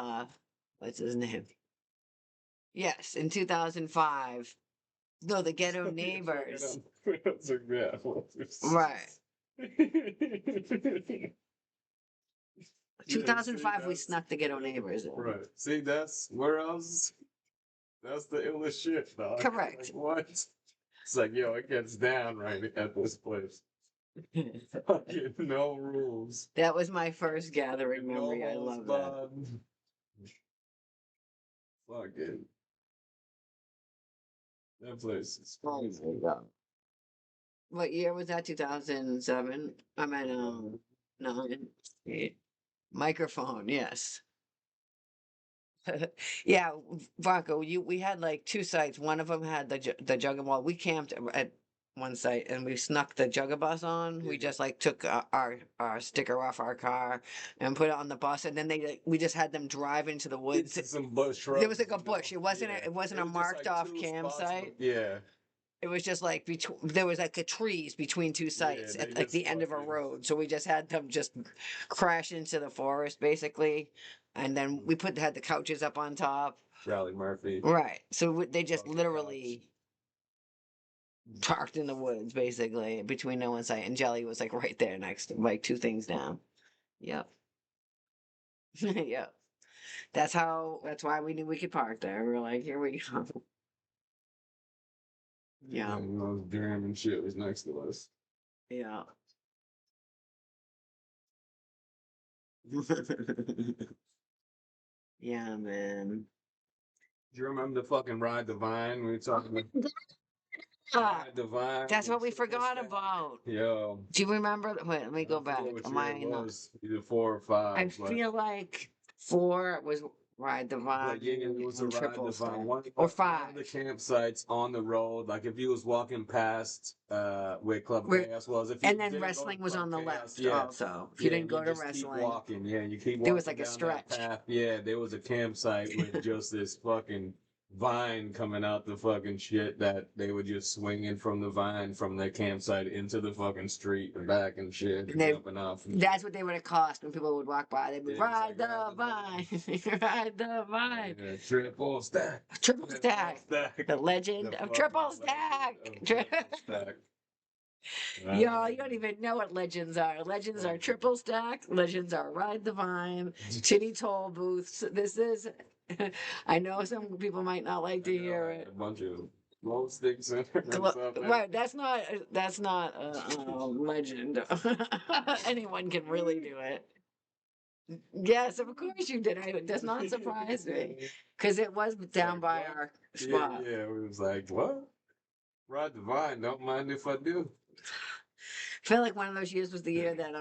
what's his name? Yes, in 2005. No, the Ghetto Neighbors. That's a yeah. Right. Yeah, 2005 see, we snuck the Ghetto Neighbors in. right. See, that's where else. That's the illest shit, dog. Correct. Like, what? It's like, yo, it gets down right at this place. Fucking no rules. That was my first gathering No memory. I holds love that. barred. Fucking. That place is Oh crazy. my God. What year was that? 2007? I mean, 9. Microphone, yes. Yeah, Vaco, we had like two sites. One of them had the Juggalos. We camped at one site and we snuck the Juggabus on. We Yeah. just like took our sticker off our car and put it on the bus, and then we just had them drive into the woods. Into some bush There was like shrubs, a bush. It wasn't yeah. it wasn't It a was just, marked like, off two spots, campsite. yeah. It was just like there was like a trees between two sites they at like just the end of a fucking- road. So we just had them just crash into the forest basically, and then we had the couches up on top. Charlie Murphy. Right. So they just Fucking literally parked in the woods basically between no one's sight, and Jelly was like right there next to like two things down. Yep. Yep. That's why we knew we could park there. We were like, here we go. Yeah. And those German shit was next to us. Yeah. Yeah, man. Do you remember the fucking Ride the Vine? We were talking about Ah, Ride the Vine. that's what we Triple forgot stack. about. Yo. Do you remember? Wait, let me go I forget back. what Am year I it not? was. Either 4 or 5. I but- feel like 4 was Ride the Vine But yeah, it was a and Ride Triple the Stack. Vine. Or One of the 5. campsites on the road, like if you was walking past where Club Where- Chaos was, if you And then didn't go to wrestling was Club on the Chaos, left yeah, also. If you didn't go to just wrestling. keep walking. Yeah, you keep walking. There was like a down that stretch. path. Yeah, there was a campsite with just this fucking vine coming out the fucking shit that they were just swinging from the vine from their campsite into the fucking street and back and shit, And they- jumping off. and That's what they would have cost when people would walk by. They'd be, Yeah, ride it's the like, vine, ride the vine. Yeah, triple stack. Triple stack. stack. The legend The of fucking triple legend stack. of triple stack. Y'all, you don't even know what legends are. Legends are triple stack. Legends are ride the vine, titty toll booths. This is, I know some people might not like to hear it. A bunch of glow sticks in there and stuff. Right, that's not a legend. Anyone can really do it. Yes, of course you did. It does not surprise me because it was down Like, by what? our spot. Yeah, we was like, what? Ride the vine, don't mind if I do. I feel like one of those years was the year that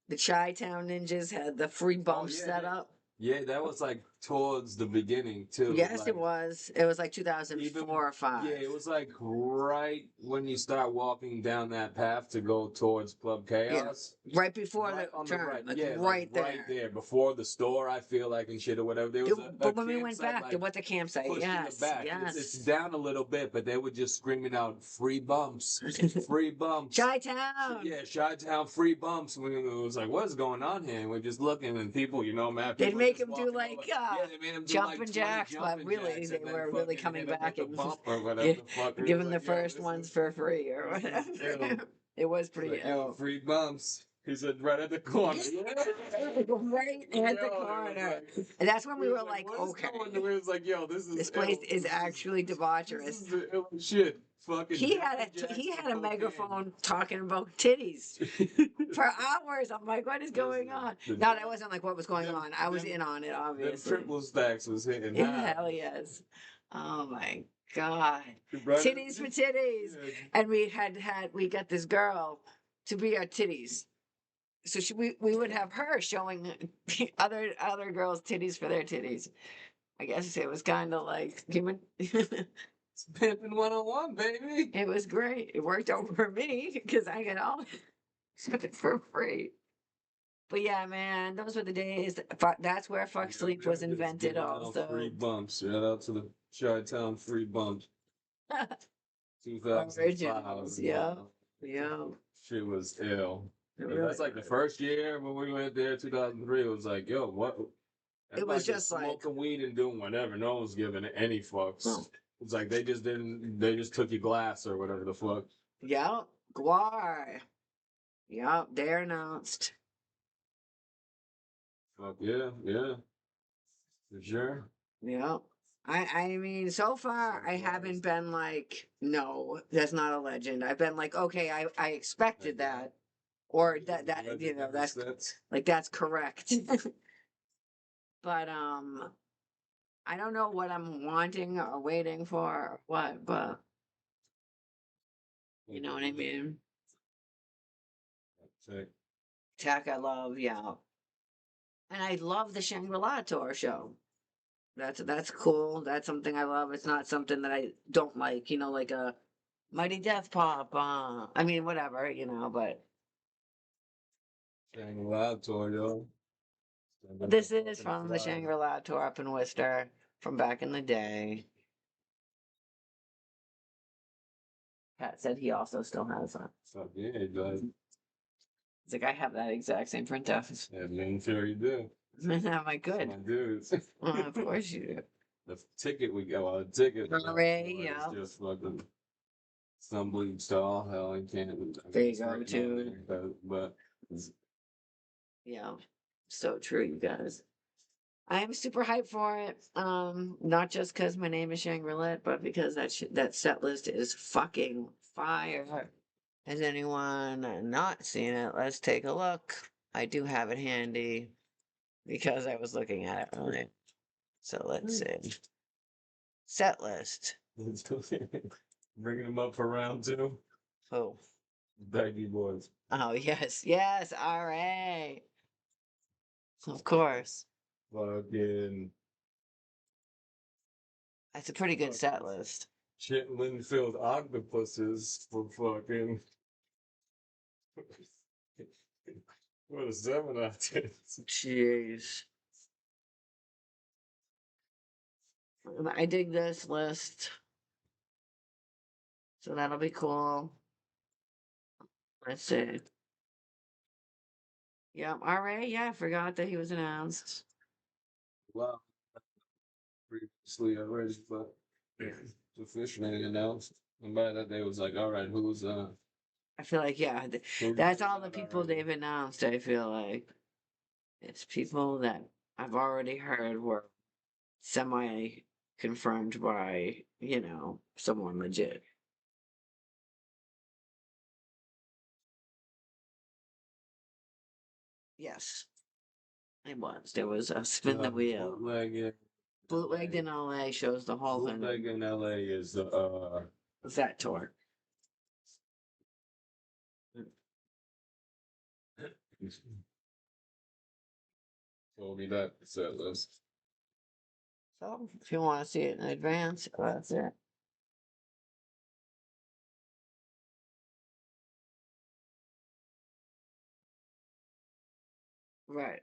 the Chi-Town Ninjas had the free bump yeah, set yeah. up. Yeah, that was like towards the beginning too. Yes, Like it was. It was like even 2004 or 5. yeah, it was like right when you start walking down that path to go towards Club Yeah, Chaos. right before Right the on the turn, right, like yeah, like right right there. there before the store. I feel like and shit or whatever. There was a But when we went campsite back, there like was a campsite. pushed in the Yes, back. It's yes. down a little bit, but they were just screaming out free bumps, free bumps. Chi-town. Yeah, Chi-Town free bumps. It was like, what's going on here? And we're just looking, and people, you know, man, They'd people are make just him do walking like over. Yeah, they made him do like jumping 20 jacks, but jumping really jacks, they and then were really fucking hit coming him back with the and bump or whatever gi- the fuck. It was giving the like, yo, first ones for free or this is whatever. ill. It was He's pretty like, yo, ill. free bumps. He said right at the corner. Right Yo, at the it was corner. like, And that's when we we was were like, like, what is okay, going on? We was like, yo, this this is place ill. is actually This debaucherous. is the ill shit. Fucking He had jumping jacks he for had a cocaine. megaphone talking about titties for hours. I'm like, what is going on? No, that wasn't like what was going on. I was in on it, Them obviously. triple stacks was hitting Yeah, high. hell yes. Oh my god. Right? Titties for titties. Yeah. And we got this girl to be our titties. So we would have her showing other girls' titties for their titties. I guess it was kind of like giving. It's pimping 101, baby. It was great. It worked out for me because I got all for free. But yeah, man, those were the days. That's where fuck sleep was Just invented. giving out Also, free bumps. Shout out to the Chi-Town free bumps. 2005. originals. Yeah, yeah. Shit was ill. It But really that's like the was. first year when we went there, 2003. It was like, yo, what? It was Everybody just like, smoking weed and doing whatever. No one was giving any fucks. oh, It's like they just didn't. They just took your glass or whatever the fuck. yeah, Guar. Yeah, they're announced. Fuck yeah, yeah, for sure. Yeah. I mean, so far I haven't been like, no, that's not a legend. I've been like, okay, I expected that. Or that you know, that's like that's correct. But I don't know what I'm wanting or waiting for or what, but you know what I mean? Tech I love, yeah. And I love the Shangri-La tour show. That's cool. That's something I love. It's not something that I don't like, like a Mighty Death Pop. I mean, whatever, but Shangri-La tour, yo. this is from the Shangri-La tour up in Worcester from back in the day. Pat said he also still has one. Fuck yeah, he does. He's like, I have that exact same printout. Yeah, man, sure you do. Am I good? My dudes. Of course you do. The ticket we got, the ticket. we got Ray, for it yeah. is just fucking some bleach to all hell. You can't. There you it's go, written too. on there, but it's Yeah, so true, you guys. I am super hyped for it. Not just because my name is Shangri-La, but because that set list is fucking fire. Has anyone not seen it? Let's take a look. I do have it handy because I was looking at it earlier. So let's see. Set list. bringing them up for round two. Oh, Baggy boys. oh yes, yes. All right. Of course, Fucking that's a pretty good set list. Chitlin-filled octopuses for fucking. What a 7 out of 10. Jeez. I dig this list. So that'll be cool. Let's see. Yep. All right. Yeah, I forgot that he was announced. Wow. Previously already, but it's officially announced. And by that day, it was like, all right, who's I feel like, yeah, who's that's all not the people already? they've announced. I feel like it's people that I've already heard were semi confirmed by, someone legit. Yes, it was. There was a spin the wheel. Bootlegged in LA shows the whole Bootleg thing. in LA is That tour. told me that set list. So if you want to see it in advance, that's it. Right.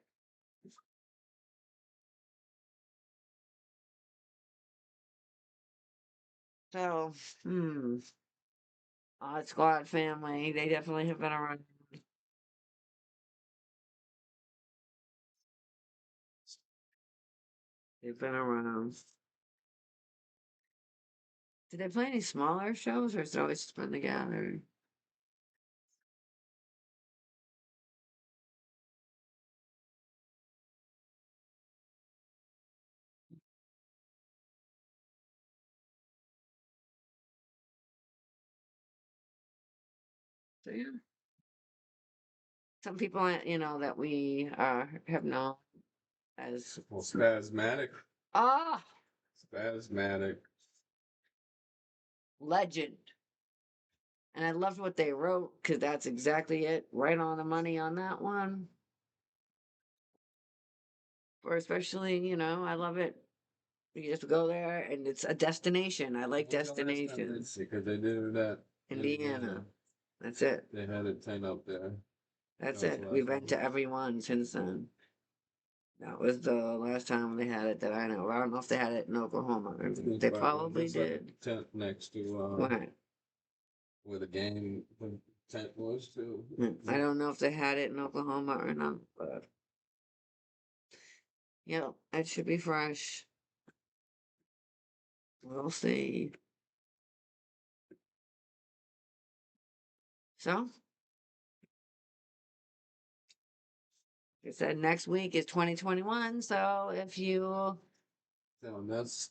So, Odd Squad family, they definitely have been around. They've been around. Did they play any smaller shows, or has it always just been the gathering? So yeah, some people that we have known as Well, spasmatic. ah Spasmatic. legend. And I loved what they wrote because that's exactly it. Right on the money on that one. Or especially, I love it. You just go there and it's a destination. I like destinations. Because they did that. Indiana. That's it. They had it 10 up there. That's That was it. the We've last been one. to every one since then. That was the last time they had it that I know. I don't know if they had it in Oklahoma. They probably There's like did. a tent next to Right. where the game tent was too. I don't know if they had it in Oklahoma or not, but yeah, it should be fresh. We'll see. So, like I said, next week is 2021. So if you, So that's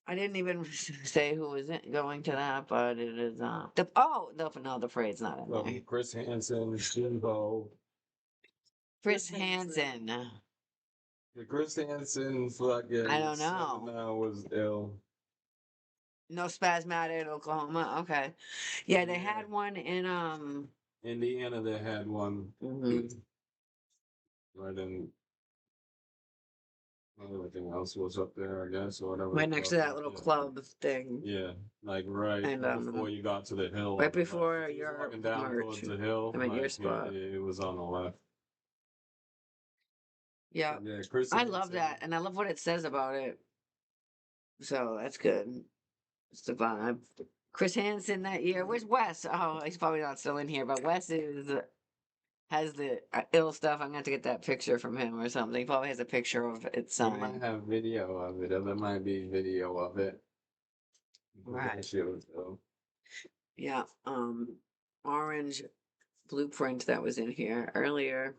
I didn't even say who was going to that, but it is the parade's not in there. Chris Hansen, Shinbo. Chris Hansen. The Chris Hansen fucking I don't know. now was ill. No spasmatic Oklahoma. Okay. Yeah, they Yeah. had one in Indiana, they had one. mhm. Right in everything else was up there, I guess, or whatever. Right next to that little club thing. Yeah, like right And before you got to the hill. right on the left. before If you was your walking down merch. towards the hill. I mean your Like, spot. it was on the left. Yeah. Yeah, Chris I love Hansen. that. And I love what it says about it. So that's good. It's the vibe. Chris Hansen that year. Where's Wes? Oh, he's probably not still in here, but Wes has the ill stuff. I'm gonna have to get that picture from him or something. He probably has a picture of it He signed. might have video of it, or there might be video of it. Right. So. Yeah. Orange blueprint that was in here earlier.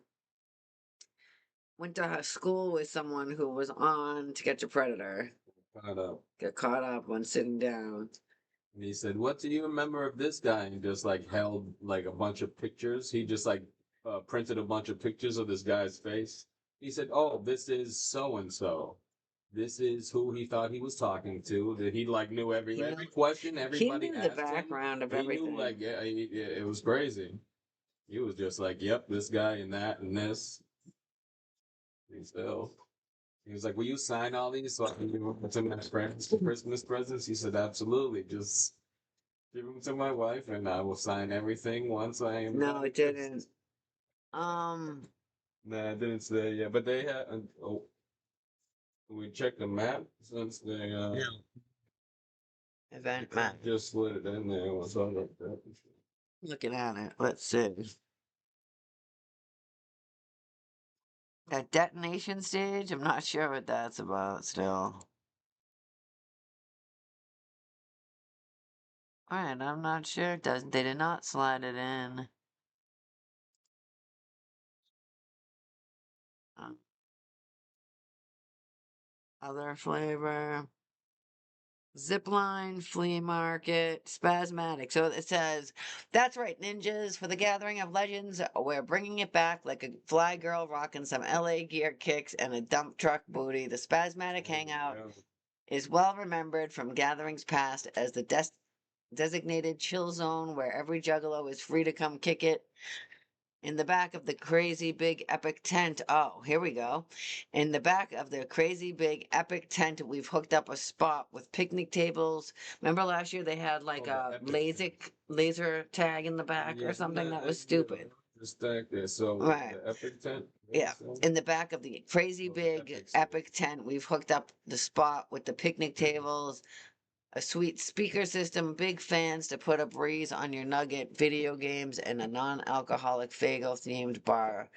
Went to school with someone who was on To Catch a Predator. Caught up. Got caught up when sitting down. And he said, "What do you remember of this guy?" And just like held like a bunch of pictures. He just like printed a bunch of pictures of this guy's face. He said, "Oh, this is so and so. This is who he thought he was talking to. That he like knew every question He everybody knew the asked him. background of He everything. knew like it was crazy. He was just like, "Yep, this guy and that and this." He still. He was like, "Will you sign all these so I can give them to my friends for Christmas presents?" He said, "Absolutely. Just give them to my wife, and I will sign everything once I am." No, it didn't. Nah, it didn't say. Yeah, but they had. Oh, we checked the map since they Event map. just slid it in there. What's all like that? Looking at it. Let's see. That detonation stage, I'm not sure what that's about still. Alright, I'm not sure. They did not slide it in. Other flavor. Zipline, flea market, spasmatic. So it says, that's right, ninjas, for the gathering of legends, we're bringing it back like a fly girl rocking some LA gear kicks and a dump truck booty. The spasmatic hangout is well remembered from gatherings past as the designated chill zone where every juggalo is free to come kick it In the back of the crazy big epic tent. Oh, here we go. In the back of the crazy big epic tent, we've hooked up a spot with picnic tables. Remember last year they had like Oh, the a epic tent. laser tag in the back or something that was stupid. Just back there. So Right. the epic tent. Yeah. So, In the back of the crazy oh, the big epic epic tent, we've hooked up the spot with the picnic tables, a sweet speaker system, big fans to put a breeze on your nugget, video games, and a non-alcoholic Fagel themed bar.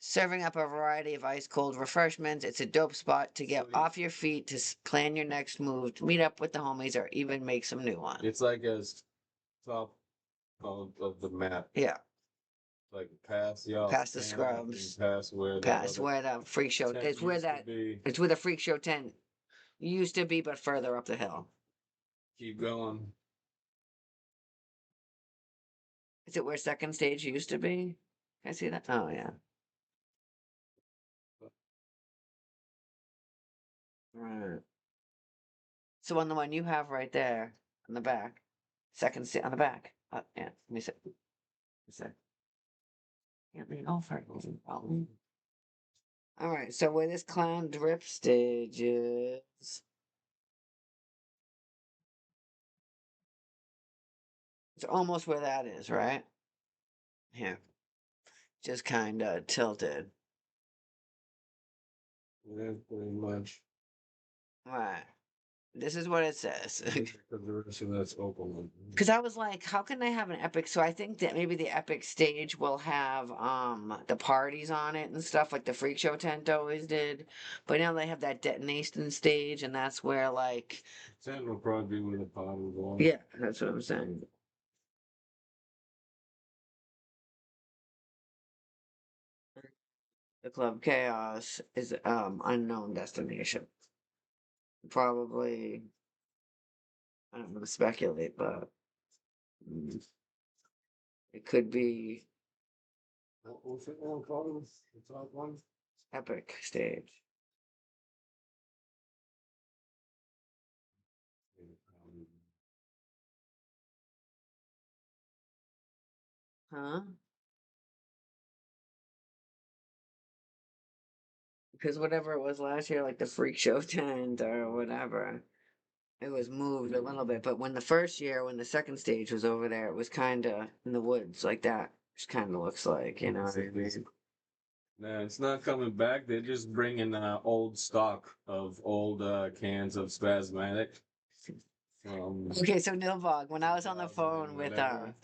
Serving up a variety of ice cold refreshments. It's a dope spot to get Sweet. off your feet, to plan your next move, to meet up with the homies, or even make some new ones. It's like as top of the map, Yeah, like past y'all past the stand and scrubs, past where that past other where the freak show. tent It's where used to that. be. It's where the freak show tent used to be, but further up the hill. Keep going. Is it where second stage used to be? Can I see that? Oh yeah. Right. So on the one you have right there on the back, on the back. Yeah, let me see. Let me see. Can't read all for problem. All right, so where this clown drip stage is, it's almost where that is, right? Here, just kind of tilted. Yeah, pretty much. Right. This is what it says. Because the rest of that's open. Because I was like, how can they have an epic? So I think that maybe the epic stage will have the parties on it and stuff like the freak show tent always did. But now they have that detonation stage, and that's where like Tent will probably be where the party will go. yeah, that's what I'm saying. The Club Chaos is unknown destination. Probably I don't want to speculate, but mm, it could be What's it called? The top one? epic stage. Huh? Because whatever it was last year, like the freak show tent or whatever, it was moved a little bit. But when the first year, when the second stage was over there, it was kind of in the woods like that. Just kind of looks like, you know what I mean? Nah, it's not coming back. They're just bringing old stock of old cans of Spasmatic. Okay, so Nilbog, when I was on the 2000 and phone with whatever.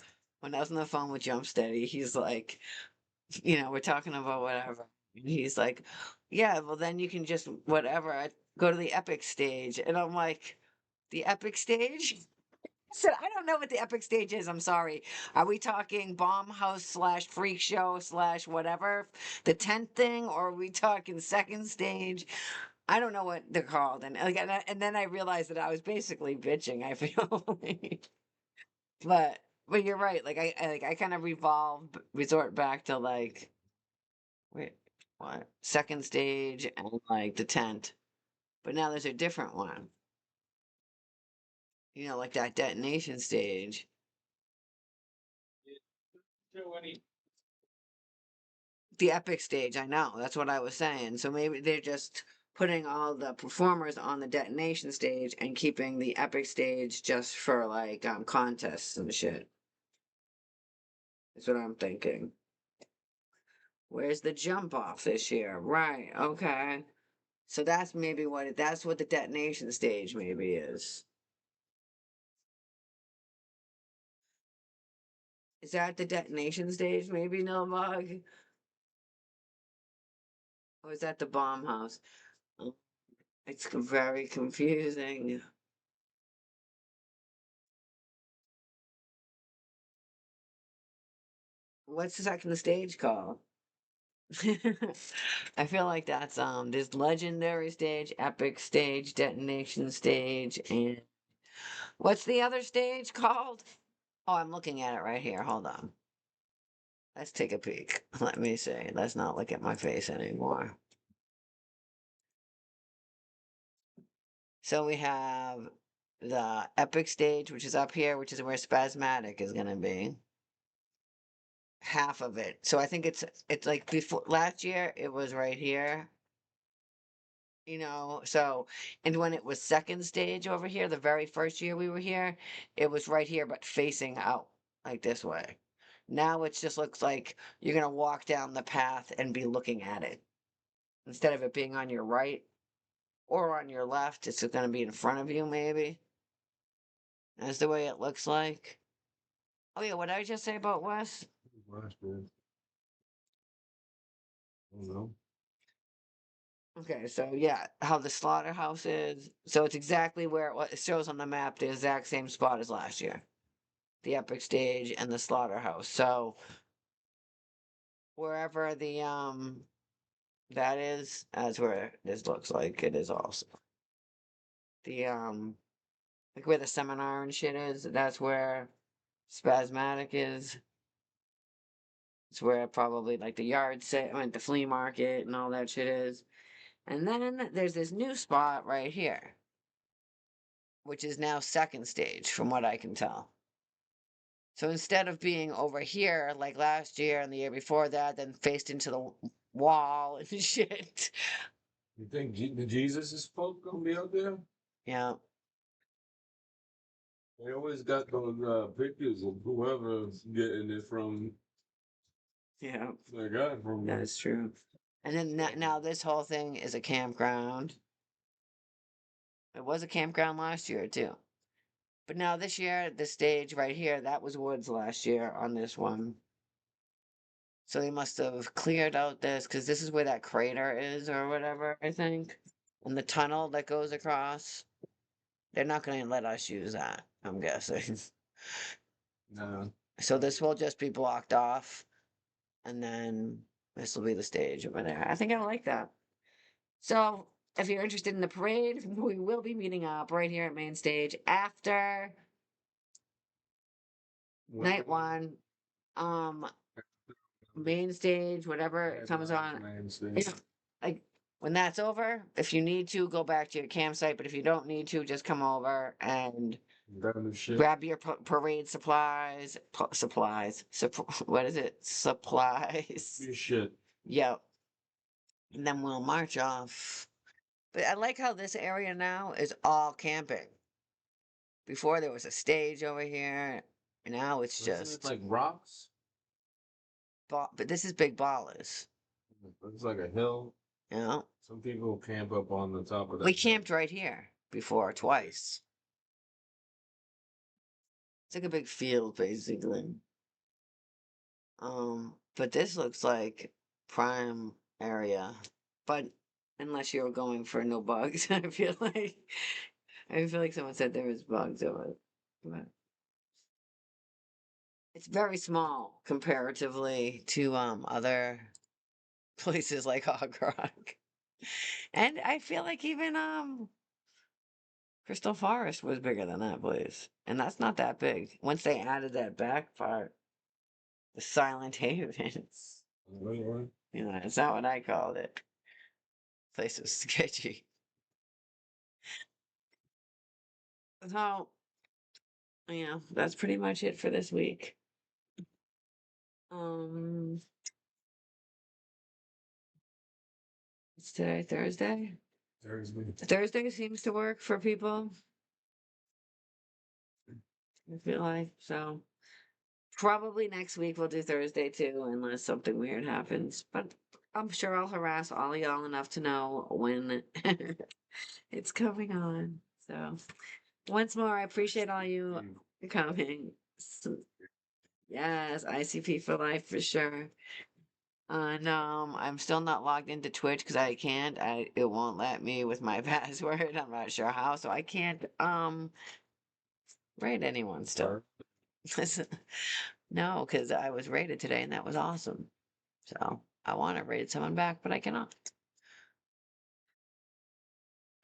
when I was on the phone with Jumpsteady, he's like, we're talking about whatever. And he's like, yeah, well then you can just whatever, go to the epic stage. And I'm like, the epic stage? I said, I don't know what the epic stage is. I'm sorry. Are we talking bomb house slash freak show slash whatever, the tent thing, or are we talking second stage? I don't know what they're called. And like, and then I realized that I was basically bitching. I feel like, but you're right. Like I kind of resort back to like, wait, what? Second stage and like the tent. But now there's a different one. Like that detonation stage. The epic stage, I know. That's what I was saying. So maybe they're just putting all the performers on the detonation stage and keeping the epic stage just for like contests and shit. That's what I'm thinking. Where's the jump off this year? Right, okay. So that's maybe that's what the detonation stage maybe is. Is that the detonation stage, maybe, Nilbog? Or is that the bomb house? Oh, it's very confusing. What's the second stage called? I feel like that's there's legendary stage, epic stage, detonation stage, and what's the other stage called? Oh, I'm looking at it right here. Hold on. Let's take a peek. Let me see. Let's not look at my face anymore. So we have the epic stage, which is up here, which is where Spasmatic is gonna be. half of it. So I think it's like before last year it was right here. So and when it was second stage over here, the very first year we were here, it was right here but facing out like this way. Now it just looks like you're gonna walk down the path and be looking at it. Instead of it being on your right or on your left, it's gonna be in front of you maybe. That's the way it looks like. Oh yeah, what did I just say about Wes? Last year. I don't know. Okay, so yeah, how the slaughterhouse is. So it's exactly where it shows on the map, the exact same spot as last year. The epic stage and the slaughterhouse. So wherever the that is, that's where this looks like it is also. The like where the seminar and shit is, that's where Spasmatic is. It's where probably like the yard sale, I mean the flea market and all that shit is. And then there's this new spot right here, which is now second stage from what I can tell. So instead of being over here like last year and the year before that, then faced into the wall and shit. You think the Jesus is folk gonna be out there? Yeah, They always got those pictures of whoever's getting it from. yeah, They got it from. that's true. And then now this whole thing is a campground. It was a campground last year too. But now this year, the stage right here, that was woods last year on this one. So they must have cleared out this because this is where that crater is or whatever, I think. And the tunnel that goes across. They're not going to let us use that, I'm guessing. No. So this will just be blocked off. And then this will be the stage over there. I think I like that. So if you're interested in the parade, we will be meeting up right here at main stage after night one. Main stage, whatever comes on. Like when that's over, if you need to, go back to your campsite. But if you don't need to, just come over and grab your parade supplies. What is it? Supplies. Your shit. Yep. And then we'll march off. But I like how this area now is all camping. Before there was a stage over here. And now it's Isn't just it like rocks? but this is Big Ballers. It's like a hill. You know? Some people camp up on the top of that. We camped right here before twice. It's like a big field basically. But this looks like prime area. But unless you're going for no bugs, I feel like someone said there was bugs over it. But it's very small comparatively to other places like Hog Rock. And I feel like even Crystal Forest was bigger than that place. And that's not that big. Once they added that back part, the Silent Havens. It's not what I called it. Place was sketchy. So, yeah, that's pretty much it for this week. Um, it's today Thursday. Thursday seems to work for people. I feel like so. Probably next week we'll do Thursday too, unless something weird happens. But I'm sure I'll harass all y'all enough to know when it's coming on. So once more, I appreciate all you coming. Yes, ICP for life for sure. No, I'm still not logged into Twitch because I can't. It won't let me with my password. I'm not sure how, so I can't rate anyone still. No, because I was rated today and that was awesome. So I want to rate someone back, but I cannot.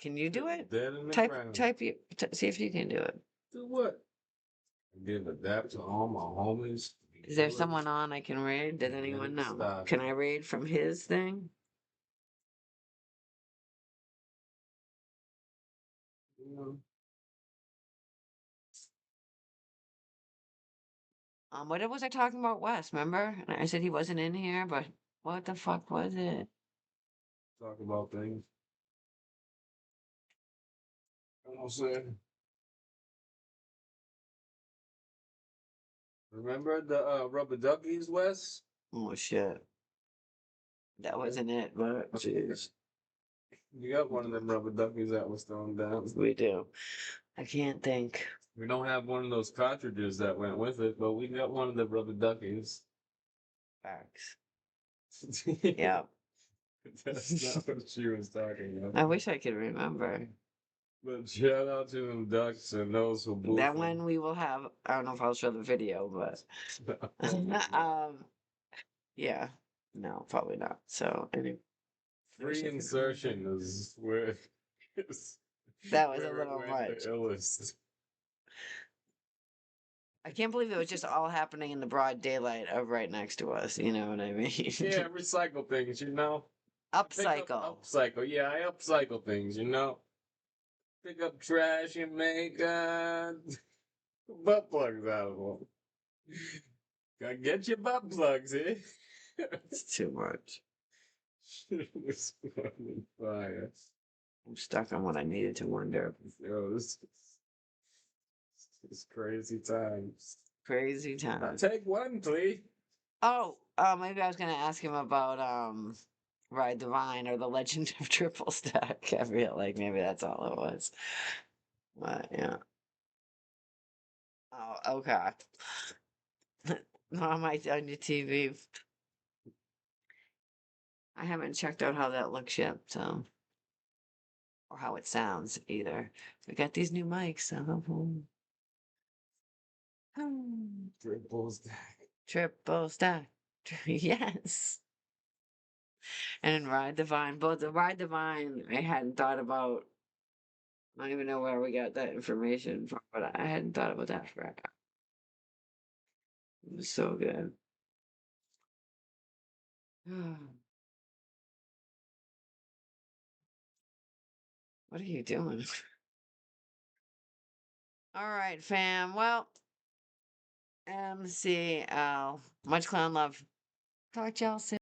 Can you do it? Dead in the Type ground. see if you can do it. Do what? Give a dap to all my homies. Is there someone on I can raid? Did anyone know? Can I raid from his thing? You know, What was I talking about, Wes? Remember? And I said he wasn't in here, but what the fuck was it? Talk about things. You know what I'm saying? Remember the rubber duckies, Wes? Oh shit, that wasn't it. But jeez, You got one of them rubber duckies that was thrown down. we do. I can't think. We don't have one of those cartridges that went with it, but we got one of the rubber duckies. Facts. That's Yeah. not what she was talking I about. wish I could remember. But shout out to them ducks and those who booed That them. one we will have. I don't know if I'll show the video, but yeah, no, probably not. So anyway, I wish Free I could insertion remember. is where is That was a where it little went much. the illest. I can't believe it was just all happening in the broad daylight of right next to us. You know what I mean? Yeah, recycle things, you know. Pick up Upcycle. upcycle. Yeah, I upcycle things, you know. Pick up trash and make butt plugs out of them. Gotta get your butt plugs, eh? It's too much. Shit was fucking fire. I'm stuck on what I needed to wonder. Yo, this is crazy times. Crazy time. Take one, please. Oh, maybe I was gonna ask him about Ride the Vine or the Legend of Triple Stack. I feel like maybe that's all it was. But yeah. Oh, okay. No, on your TV. I haven't checked out how that looks yet, so or how it sounds either. We got these new mics, so hopefully. Triple stack. Triple stack. Yes. And Ride the Vine. Both the Ride the Vine I hadn't thought about. I don't even know where we got that information from, but I hadn't thought about that for it was so good. What are you doing? All right, fam. Well, MC, much clown love. Talk to y'all soon.